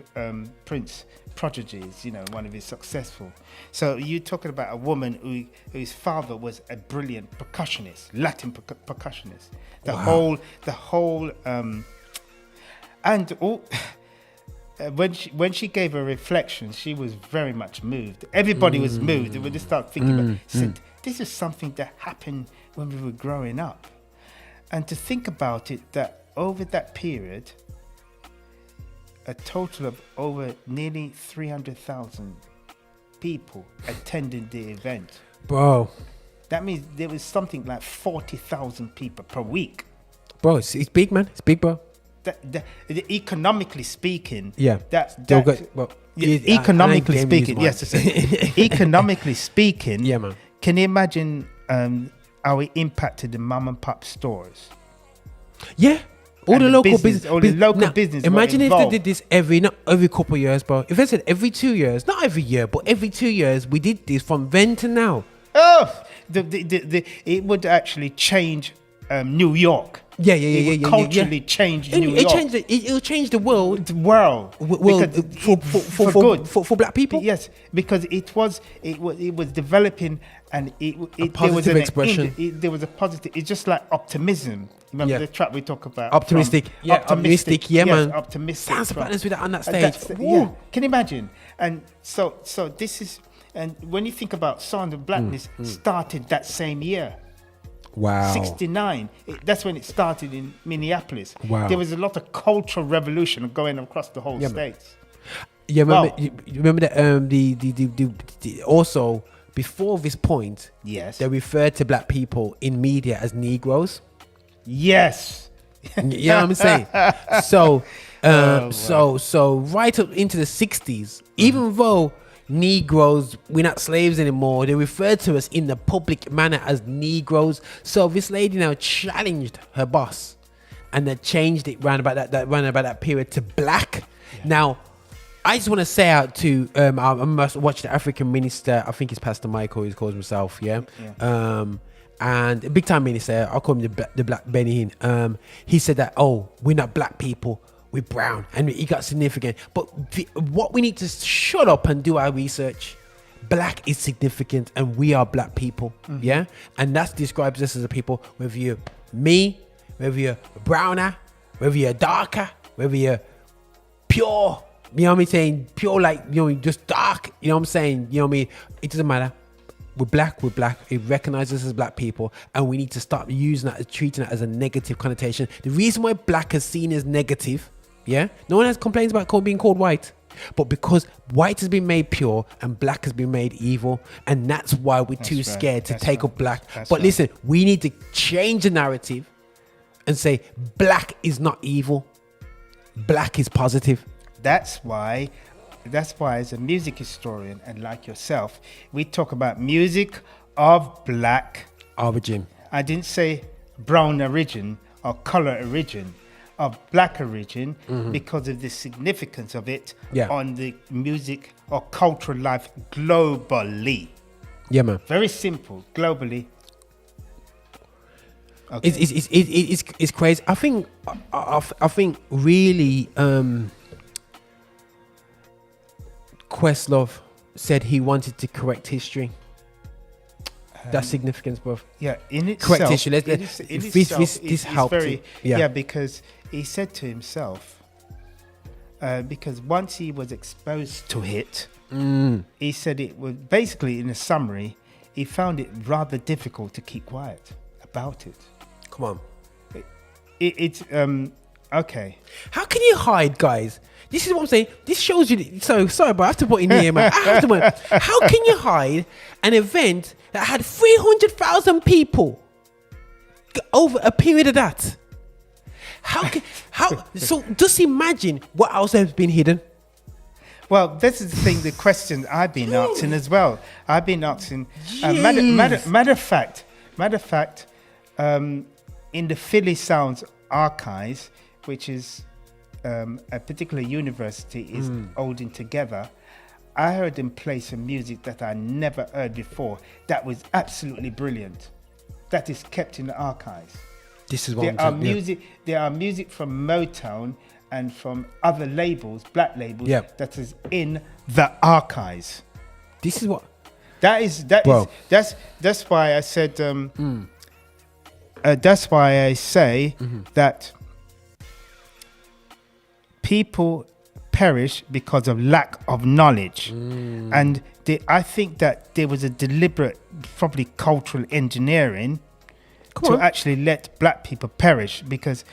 Prince prodigies, you know, one of his successful. So you're talking about a woman whose father was a brilliant percussionist, Latin percussionist. The whole and all. When she gave her reflections, she was very much moved. Everybody was moved. When they start thinking about, said, this is something that happened when we were growing up. And to think about it, that over that period, a total of over nearly 300,000 people attended the event. Bro. That means there was something like 40,000 people per week. Bro, it's big, man. It's big, bro. Economically speaking, economically speaking, economically speaking, yeah, man. Can you imagine how it impacted the mom and pop stores? Yeah, all the local business. Imagine if they did this every couple of years, bro. If they said every 2 years, not every year, but every 2 years, we did this from then to now. Oh, it would actually change New York. It would culturally change New York. It'll change the world. The world for good for black people. Yes, because it was developing, and there was an expression. There was a positive. It's just like optimism. Remember the track we talk about? Optimistic. Optimistic. Yeah, man. Optimistic. Dance partners with that on that stage. Yeah. Can you imagine? And so this is, and when you think about Sound of Blackness, started that same year. Wow. 69. That's when it started in Minneapolis. Wow. There was a lot of cultural revolution going across the whole states. Yeah, remember that also before this point, yes, they referred to black people in media as Negroes. Yes. You know what I'm saying? So so right up into the 60s, even though Negroes, we're not slaves anymore, they referred to us in the public manner as Negroes. So this lady now challenged her boss, and they changed it round about that period to black. Yeah. Now, I just want to say out to I must watch the African minister. I think it's Pastor Michael, he calls himself. Yeah. And a big time minister. I'll call him the Black Benny Hinn. He said that, we're not black people, we're brown, and he got significant. But what we need to shut up and do our research. Black is significant, and we are black people. Yeah, and that describes us as a people. Whether you're me, whether you're browner, whether you're darker, whether you're pure. You know what I'm saying? Pure, like, you know, just dark. You know what I'm saying? You know what I mean? It doesn't matter. We're black. It recognizes us as black people, and we need to start using that, treating it as a negative connotation. The reason why black is seen as negative. Yeah, no one has complaints about being called white, but because white has been made pure and black has been made evil, and that's why we're too scared to take up black. But listen, we need to change the narrative and say black is not evil, black is positive. That's why as a music historian and like yourself, we talk about music of black origin. I didn't say brown origin or color origin, of black origin, because of the significance of it on the music or cultural life globally. Yeah, man. Very simple, globally. Okay. It's crazy. I think really Questlove said he wanted to correct history. That's significance, bro. Yeah, in itself. Correct history. This helped. Because he said to himself, because once he was exposed to it, he said it was basically, in a summary, he found it rather difficult to keep quiet about it. Come on. It's okay. How can you hide, guys? This is what I'm saying. This shows you. So sorry, but I have to put in here, man. How can you hide an event that had 300,000 people over a period of that? So just imagine what else has been hidden. Well, this is the thing, the question I've been asking as well. I've been asking, matter of fact, in the Philly Sounds archives, which is a particular university is holding together, I heard them play some music that I never heard before that was absolutely brilliant, that is kept in the archives. This is what There are music from Motown and from other labels, black labels, that is in the archives. This is what that's why I said that's why I say that people perish because of lack of knowledge, and I think that there was a deliberate, probably cultural engineering actually let black people perish, because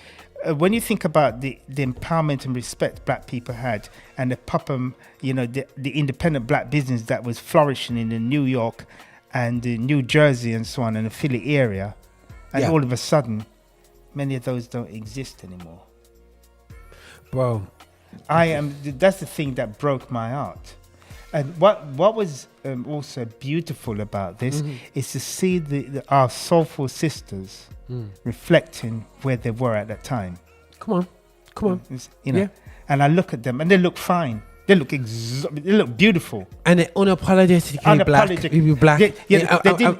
when you think about the empowerment and respect black people had, and the independent black business that was flourishing in New York and New Jersey and so on, and the Philly area, and all of a sudden, many of those don't exist anymore. Bro, that's the thing that broke my heart. And what was also beautiful about this is to see our soulful sisters reflecting where they were at that time. Come on. And I look at them and they look fine. They look beautiful. And they're unapologetically black.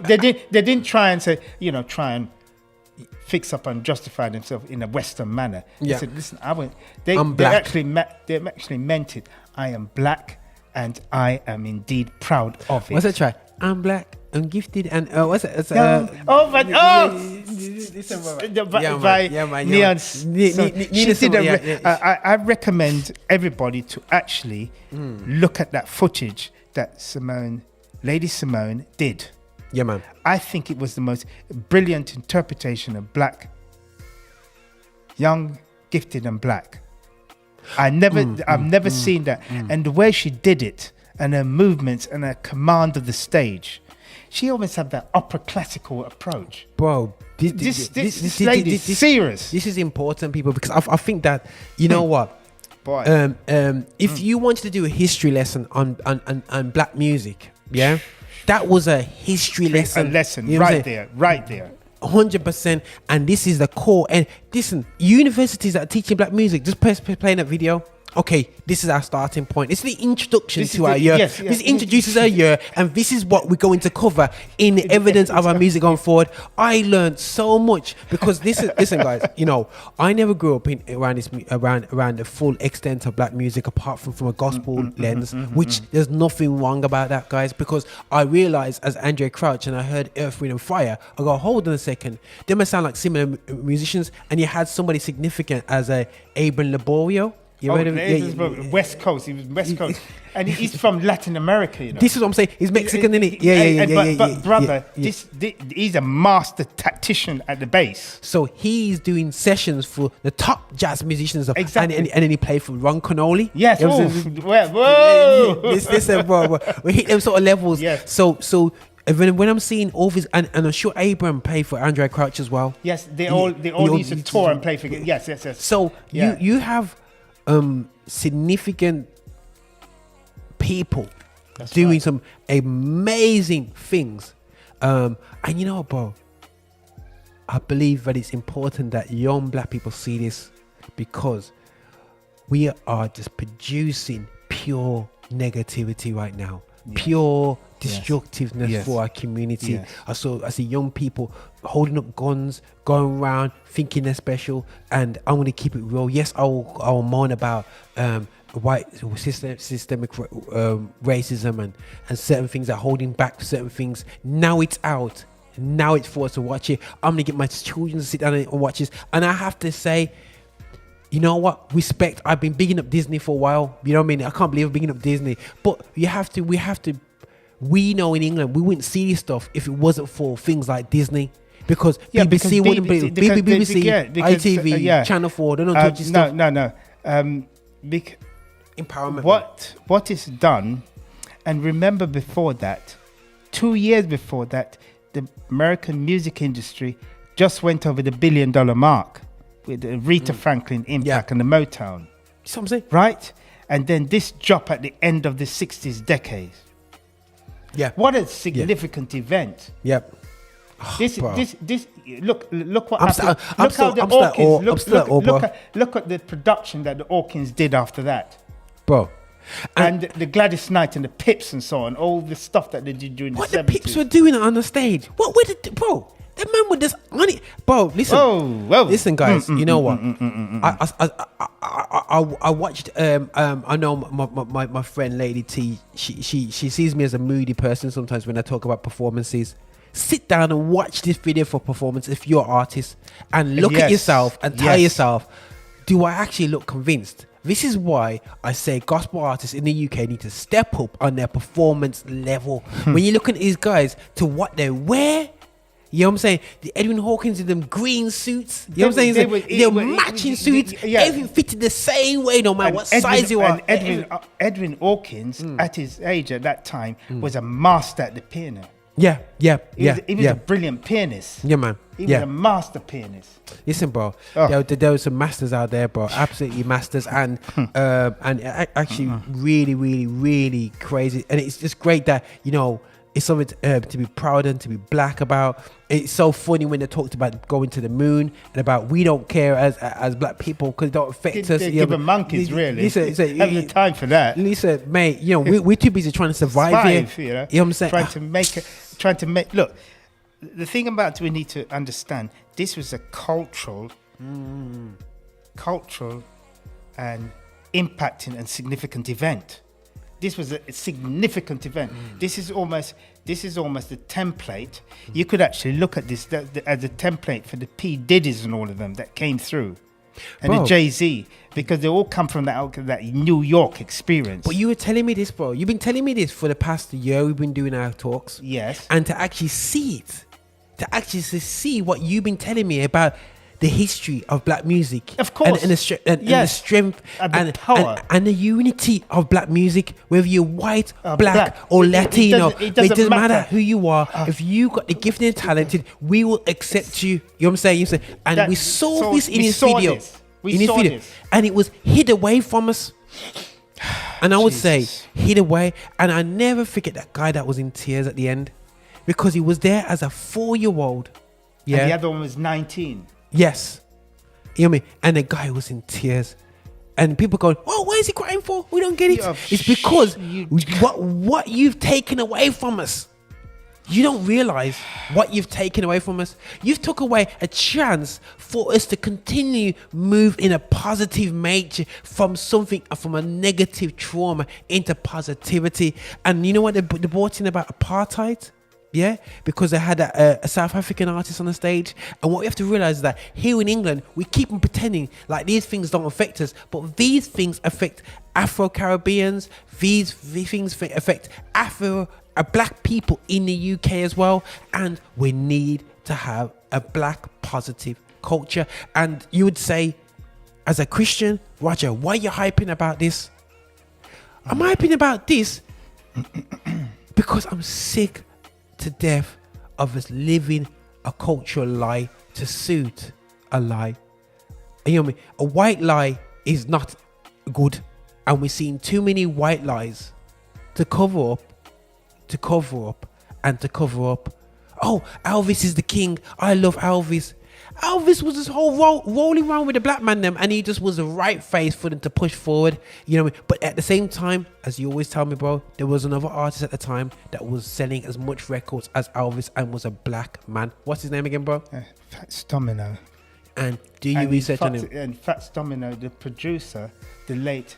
They didn't try and say, try and fix up and justify themselves in a Western manner. They said, listen, I'm black. They actually meant it. I am black, and I am indeed proud of it. What's that try? I'm black, I'm gifted, and what's it? By Neon. I recommend everybody to actually look at that footage that Lady Simone did. Yeah, man. I think it was the most brilliant interpretation of black, young, gifted, and black. I've never seen that. And the way she did it, and her movements, and her command of the stage, she almost had that opera classical approach. Bro, this lady is serious. This is important, people, because I think that, you know what? Boy. If you wanted to do a history lesson on black music, that was a history lesson. A lesson, you know right there. 100%, and this is the core. And listen, universities that are teaching black music, just playing that video. Okay, this is our starting point. It's the introduction to our year. This introduces our year, and this is what we're going to cover in the evidence of our music going forward. I learned so much because listen, guys. I never grew up around the full extent of black music, apart from a gospel lens, which there's nothing wrong about that, guys. Because I realized as Andre Crouch and I heard Earth, Wind and Fire, I go, hold on a second. They might sound like similar musicians, and you had somebody significant as Abram Laborio. West Coast. He was West Coast, and he's from Latin America. This is what I'm saying. He's Mexican, isn't he? But brother, he's a master tactician at the bass. So he's doing sessions for the top jazz musicians, exactly. And then he played for Ron Canoli. Yes. Whoa! Listen, bro. We hit them sort of levels. Yes. So. When I'm seeing all this, and I'm sure Abram played for Andre Crouch as well. Yes, they all used to tour and play for. Yes. So you have significant people That's doing right. some amazing things. And you know, bro, I believe that it's important that young black people see this, because we are just producing pure negativity right now. Yes. Pure Yes. destructiveness Yes. for our community. Yes. I see young people holding up guns, going around thinking they're special. And I'm going to keep it real. Yes, I'll moan about white systemic racism and certain things are holding back certain things. Now it's out. Now it's for us to watch it. I'm going to get my children to sit down and watch this. And I have to say, you know what? Respect. I've been bigging up Disney for a while. You know what I mean? I can't believe I'm bigging up Disney. But we know in England, we wouldn't see this stuff if it wasn't for things like Disney. Because BBC wouldn't be BBC, ITV, Channel 4, they don't touch this stuff. No. Empowerment. What is done, and remember before that, 2 years before that, the American music industry just went over the $1 billion mark with the Aretha Franklin impact and the Motown. See what I'm saying? Right? And then this drop at the end of the 60s decade. Yeah. What a significant event. Yep. This look what I'm happened. Look at the production that the Hawkins did after that. Bro. And the Gladys Knight and the Pips and so on, all the stuff that they did during the 70s. What the Pips were doing on the stage? Bro? That man with this money, bro. Listen, listen, guys. You know what? I watched. I know my friend Lady T. She sees me as a moody person sometimes when I talk about performances. Sit down and watch this video for performance if you're an artist, and look at yourself and tell yourself, do I actually look convinced? This is why I say gospel artists in the UK need to step up on their performance level. When you look at these guys to what they wear. You know what I'm saying? The Edwin Hawkins in them green suits. You know what I'm saying? They were matching suits. Everything fitted the same way, no matter what size you are. And Edwin Hawkins, at his age at that time, was a master at the piano. He was a brilliant pianist. Yeah, man. He was a master pianist. Listen, bro. There were some masters out there, bro. Absolutely masters, and actually, really, really, really crazy. And it's just great that it's something to be proud and to be black about. It's so funny when they talked about going to the moon and about we don't care as black people because it don't affect us. Give them monkeys, really. Listen, have the time for that. Listen, mate, we're too busy trying to survive here. You know what I'm saying? Trying to make. Look, the thing about we need to understand, this was a cultural and impacting and significant event. This was a significant event. This is almost the template. You could actually look at this as a template for the P. Diddy's and all of them that came through, and the Jay-Z, because they all come from that New York experience. But you were telling me this, bro. You've been telling me this for the past year. We've been doing our talks. Yes. And to actually see it, to actually see what you've been telling me about the history of black music, of course, and the strength and the power and the unity of black music, whether you're white, black or Latino, it doesn't matter who you are. If you got the gifted and talented, we will accept you. You know what I'm saying? And we saw this in his video. And it was hid away from us. And I would say hid away. And I never forget that guy that was in tears at the end, because he was there as a 4-year-old. Yeah, and the other one was 19. Yes. You know what I mean? And the guy was in tears. And people going, oh, why is he crying for? We don't get it. It's because what you've taken away from us. You don't realize what you've taken away from us. You've took away a chance for us to continue move in a positive nature from a negative trauma into positivity. And you know what they brought in about apartheid? Yeah, because they had a South African artist on the stage. And what we have to realize is that here in England, we keep on pretending like these things don't affect us. But these things affect Afro-Caribbeans. These things affect black people in the UK as well. And we need to have a black positive culture. And you would say, as a Christian, Roger, why are you hyping about this? I'm hyping about this because I'm sick to death of us living a cultural lie to suit a lie. And you know what I mean? A white lie is not good, and we're seeing too many white lies to cover up, and to cover up. Oh, Elvis is the king. I love Elvis. Elvis was this whole rolling around with the black man them, and he just was the right face for them to push forward. You know what I mean? But at the same time, as you always tell me, bro, there was another artist at the time that was selling as much records as Elvis and was a black man. What's his name again, bro? Fats Domino. And do you research on him? And Fats Domino, the producer, the late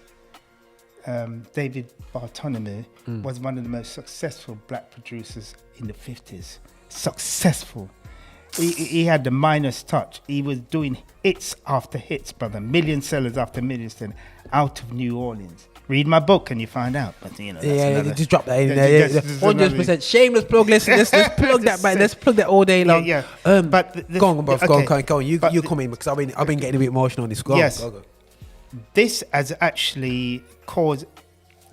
David Bartholomew, was one of the most successful black producers in the 50s. Successful. He had the Midas touch. He was doing hits after hits, brother. Million sellers after million sellers out of New Orleans. Read my book and you find out. But you know, just drop that in there. 100% shameless plug. Let's plug that, man. Let's plug that all day long. But go on, bro. Go on. You come in because I've been getting a bit emotional on this. Go on. This has actually caused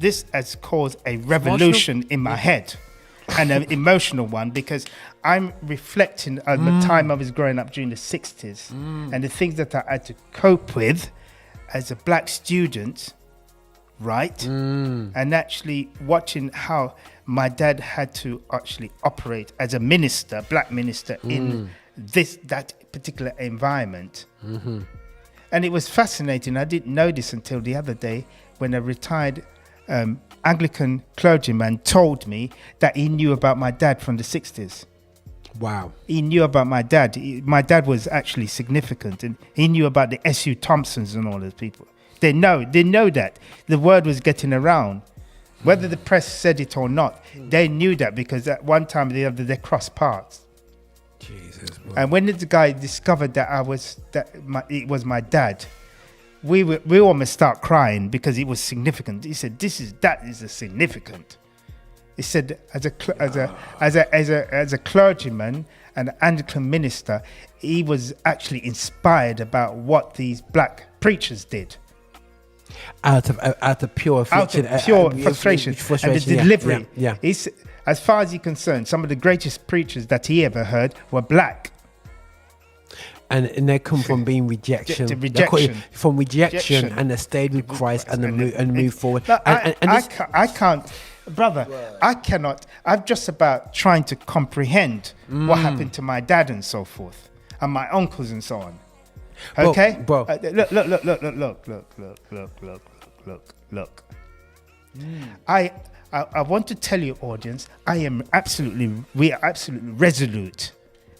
a revolution in my head. And an emotional one, because I'm reflecting on the time I was growing up during the 60s and the things that I had to cope with as a black student, right? And actually watching how my dad had to actually operate as a minister, black minister, in that particular environment. And it was fascinating. I didn't know this until the other day when a retired Anglican clergyman told me that he knew about my dad from the 60s. Wow. He knew about my dad. My dad was actually significant, and he knew about the S.U. Thompsons and all those people. They know that. The word was getting around. Whether the press said it or not, they knew that because at one time or the other they crossed paths. Jesus. Bro. And when the guy discovered that it was my dad, we almost start crying because it was significant. He said, that is a significant. He said, as a clergyman and Anglican minister, he was actually inspired about what these black preachers did. Out of pure frustration. And the delivery. Yeah. He's, as far as he's concerned, some of the greatest preachers that he ever heard were black. And they come from being rejection. From rejection, and they stayed with Christ and move forward. I can't, brother. I cannot. I'm just about trying to comprehend what happened to my dad and so forth, and my uncles and so on. Okay, bro. Look. I want to tell you, audience, we are absolutely resolute.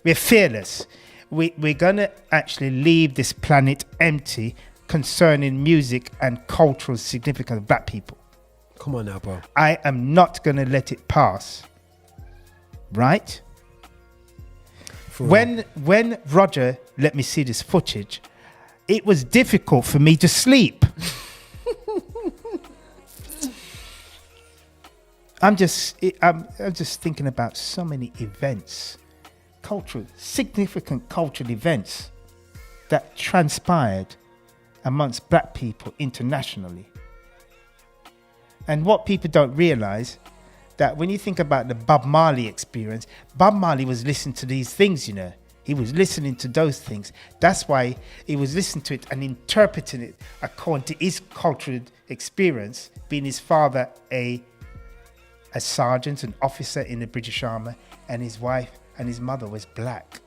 We're fearless. We're going to actually leave this planet empty concerning music and cultural significance of black people. Come on now, bro. I am not going to let it pass. Right? When Roger let me see this footage, it was difficult for me to sleep. I'm just thinking about so many events. Significant cultural events that transpired amongst black people internationally. And what people don't realize, that when you think about the Bob Marley experience, Bob Marley was listening to these things, you know. He was listening to those things. That's why he was listening to it and interpreting it according to his cultural experience, being his father a sergeant, an officer in the British Army, and his wife and his mother was black.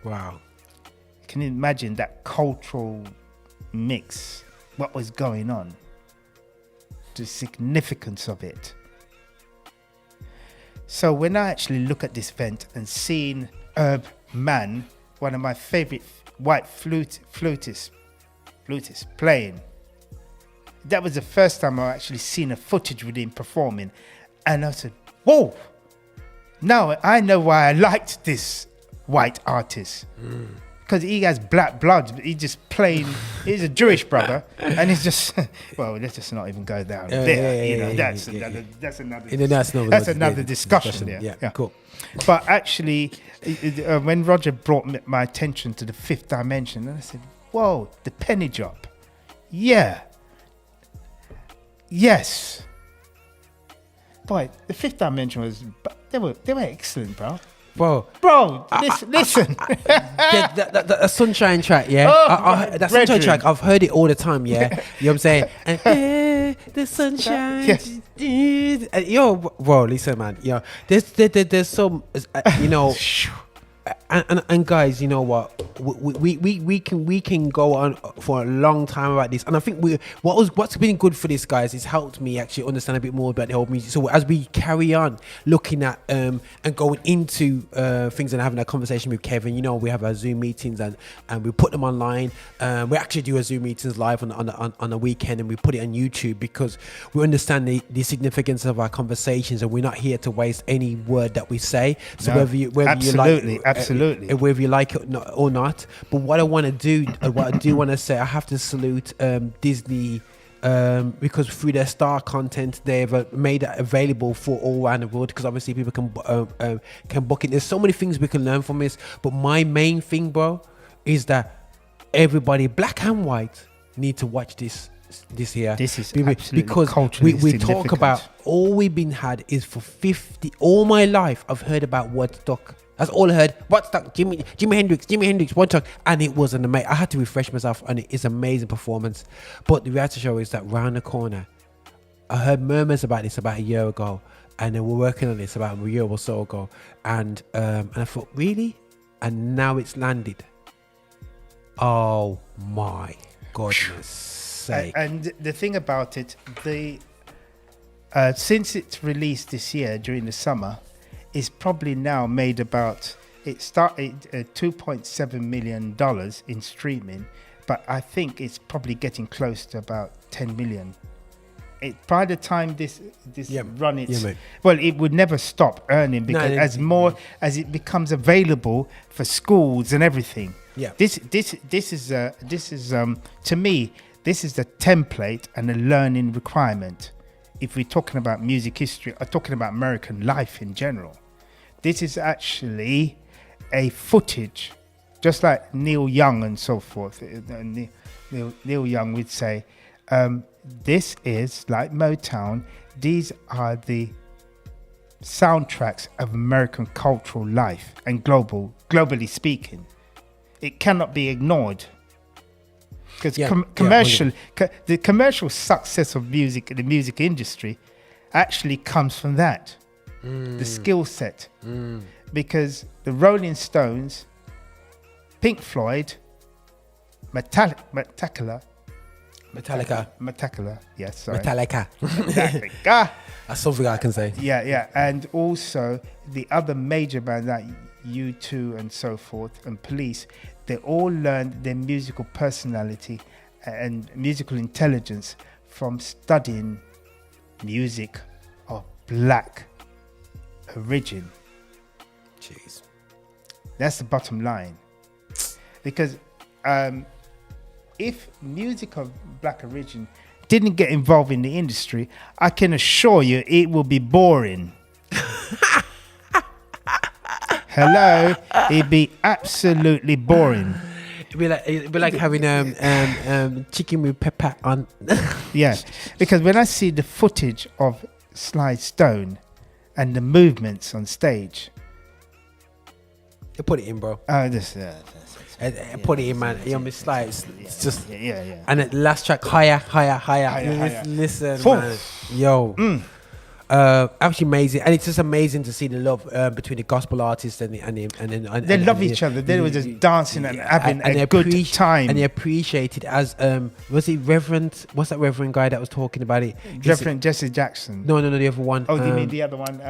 Wow. Can you imagine that cultural mix? What was going on? The significance of it. So when I actually look at this event and seeing Herb Mann, one of my favorite white flutists playing, that was the first time I actually seen a footage with him performing. And I said, whoa, now I know why I liked this white artist. Because he has black blood. He's just playing. He's a Jewish brother, and he's just. Well, let's just not even go down there. That's another discussion. Yeah, cool. But actually, when Roger brought my attention to the fifth dimension, and I said, "Whoa, the penny drop." Yeah. Yes. Boy, the fifth dimension was. They were excellent, bro. Bro, listen. That Sunshine track, yeah. That Sunshine track, I've heard it all the time, yeah. You know what I'm saying? the sunshine. Yes. Yo, bro, listen, man. Yo, there's some, you know. And guys, you know what? We can go on for a long time about this, and I think what's been good for this, guys, is helped me actually understand a bit more about the whole music. So as we carry on looking at and going into things and having a conversation with Kevin, you know, we have our Zoom meetings and we put them online. We actually do our Zoom meetings live on the weekend, and we put it on YouTube because we understand the significance of our conversations, and we're not here to waste any word that we say. So whether you like. Absolutely. Whether you like it or not. But what I want to do, what I do want to say, I have to salute Disney because through their star content, they've made it available for all around the world, because obviously people can book it. There's so many things we can learn from this. But my main thing, bro, is that everybody, black and white, need to watch this here. This is absolutely because we talk about all we've been had is for 50. All my life, I've heard about Woodstock. That's all I heard. Woodstock, Jimi Hendrix, Woodstock, and it was an amazing. I had to refresh myself, and it's an amazing performance. But the reality show is that round the corner, I heard murmurs about this about a year ago, and they were working on this about a year or so ago, and I thought, really? And now it's landed. Oh my goodness sake! And the thing about it, since it's released this year during the summer, it's probably now made about, it started $2.7 million in streaming, but I think it's probably getting close to about 10 million. By the time this run, it would never stop earning, because as it becomes available for schools and everything. Yeah. This is to me, this is the template and a learning requirement. If we're talking about music history, or talking about American life in general, this is actually a footage, just like Neil Young and so forth. Neil Young would say, this is like Motown. These are the soundtracks of American cultural life and globally speaking. It cannot be ignored. Because the commercial success of music, the music industry, actually comes from that, the skill set. Because the Rolling Stones, Pink Floyd, Metallica. Yes, sorry. Metallica. That's something I can say. Yeah, and also the other major bands like U2 and so forth, and Police. They all learned their musical personality and musical intelligence from studying music of black origin. Jeez. That's the bottom line. Because if music of black origin didn't get involved in the industry, I can assure you it will be boring. Hello, it'd be absolutely boring. It'd be like having chicken with pepper on. Yeah, because when I see the footage of Sly Stone and the movements on stage, you put it in, bro. Put it in, man. It's like it's just And the last track, higher. Listen, man. Yo. Absolutely amazing, and it's just amazing to see the love between the gospel artists and they love each other. They were just dancing and having a good time, and they appreciate it. As was it Reverend? What's that Reverend guy that was talking about it? Reverend Jesse Jackson. No, the other one. Oh, you mean the other one?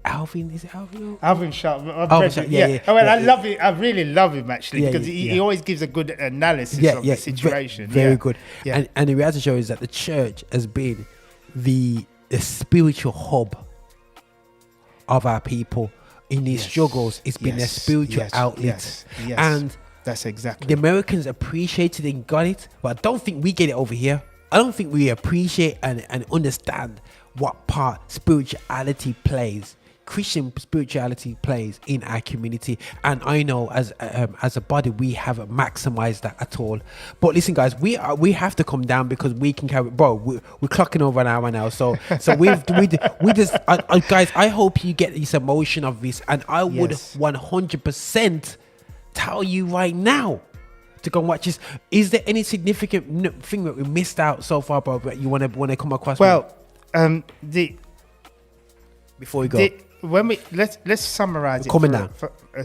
Alvin. Is it Alvin? Alvin Sharp. Yeah. Oh, well, I love it. I really love him actually, because he always gives a good analysis of the situation. Very good. Yeah. And the reality show is that the church has been the spiritual hub of our people in these struggles. It's been their spiritual outlet. Yes. And that's exactly. The Americans appreciated it and got it, but I don't think we get it over here. I don't think we appreciate and understand what part spirituality plays, Christian spirituality plays in our community. And I know as a body we haven't maximized that at all. But listen, guys, we have to come down, because we can carry. Bro, we're clocking over an hour now, so we just guys, I hope you get this emotion of this, and I would 100% tell you right now to go and watch this. Is there any significant thing that we missed out so far, bro, that you want to come across? Well, before we go, let's summarize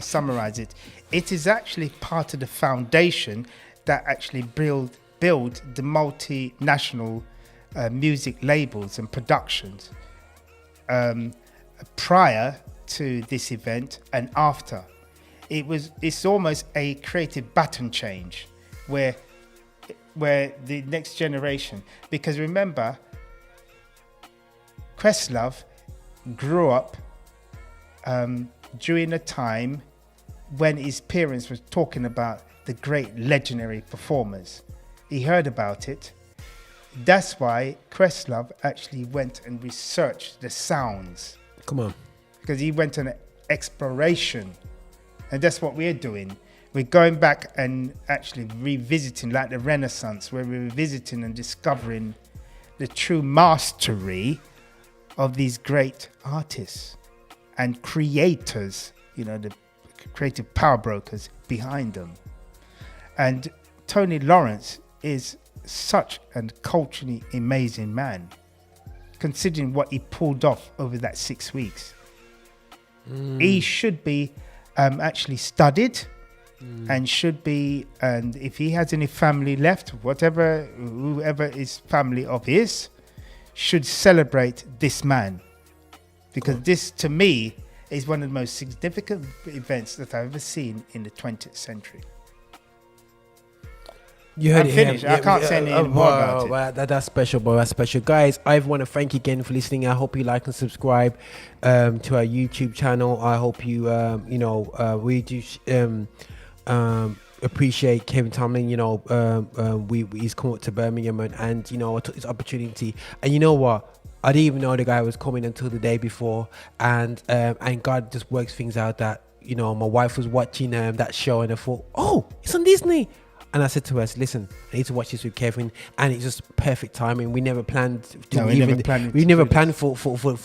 summarize it. It is actually part of the foundation that actually build the multinational music labels and productions prior to this event and after. It's almost a creative baton change where the next generation, because remember, Questlove grew up during a time when his parents were talking about the great legendary performers. He heard about it. That's why Questlove actually went and researched the sounds. Come on. Because he went on an exploration. And that's what we're doing. We're going back and actually revisiting, like the Renaissance, where we're revisiting and discovering the true mastery of these great artists and creators, the creative power brokers behind them. And Tony Lawrence is such a culturally amazing man, considering what he pulled off over that 6 weeks. He should be actually studied and should be, and if he has any family left, whoever is family of his, should celebrate this man, because this to me is one of the most significant events that I've ever seen in the 20th century. You heard I'm finished. I can't say anything more about it. That's special, bro. That's special. Guys, I want to thank you again for listening. I hope you like and subscribe to our YouTube channel. I hope you, we do appreciate Kevin Tomlin. He's come up to Birmingham and I took this opportunity. And you know what? I didn't even know the guy was coming until the day before. And God just works things out that, my wife was watching that show and I thought, oh, it's on Disney. And I said to her, listen, I need to watch this with Kevin, and it's just perfect timing. We never planned we never planned for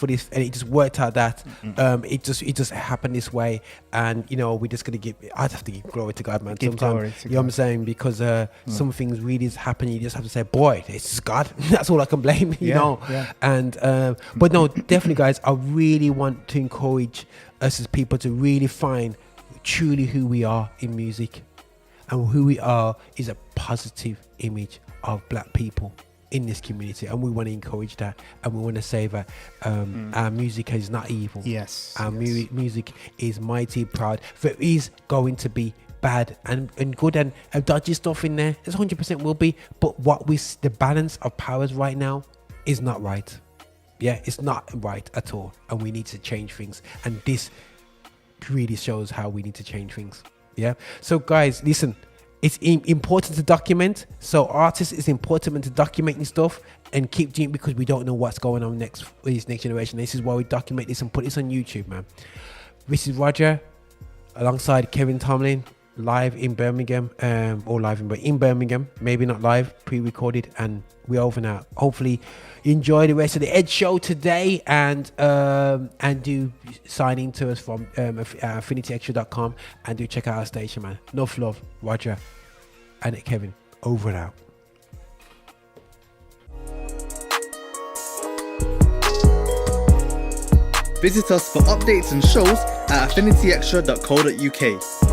this, and it just worked out that it just happened this way. And we're just gonna I'd have to give glory to God, man. Sometimes, you know what I'm saying, because some things really happen. You just have to say, boy, this is God. That's all I can blame, you know. Yeah. And but no, definitely, guys, I really want to encourage us as people to really find truly who we are in music. And who we are is a positive image of black people in this community, and we want to encourage that, and we want to say that our music is not evil. Yes, our music is mighty proud. There is going to be bad and good and dodgy stuff in there. There's 100% will be, but the balance of powers right now is not right. Yeah, it's not right at all, and we need to change things. And this really shows how we need to change things. Yeah. So guys, listen, it's important to document. So artists, it's important to documenting stuff and keep doing it, because we don't know what's going on next with this next generation. This is why we document this and put this on YouTube, man. This is Roger alongside Kevin Tomlin, live in Birmingham, in Birmingham, maybe not live, pre-recorded, and we're over now. Hopefully you enjoy the rest of the Ed Show today, and do sign in to us from affinityextra.com, and do check out our station, man. Enough love, Roger and Kevin, over and out. Visit us for updates and shows at affinityextra.co.uk.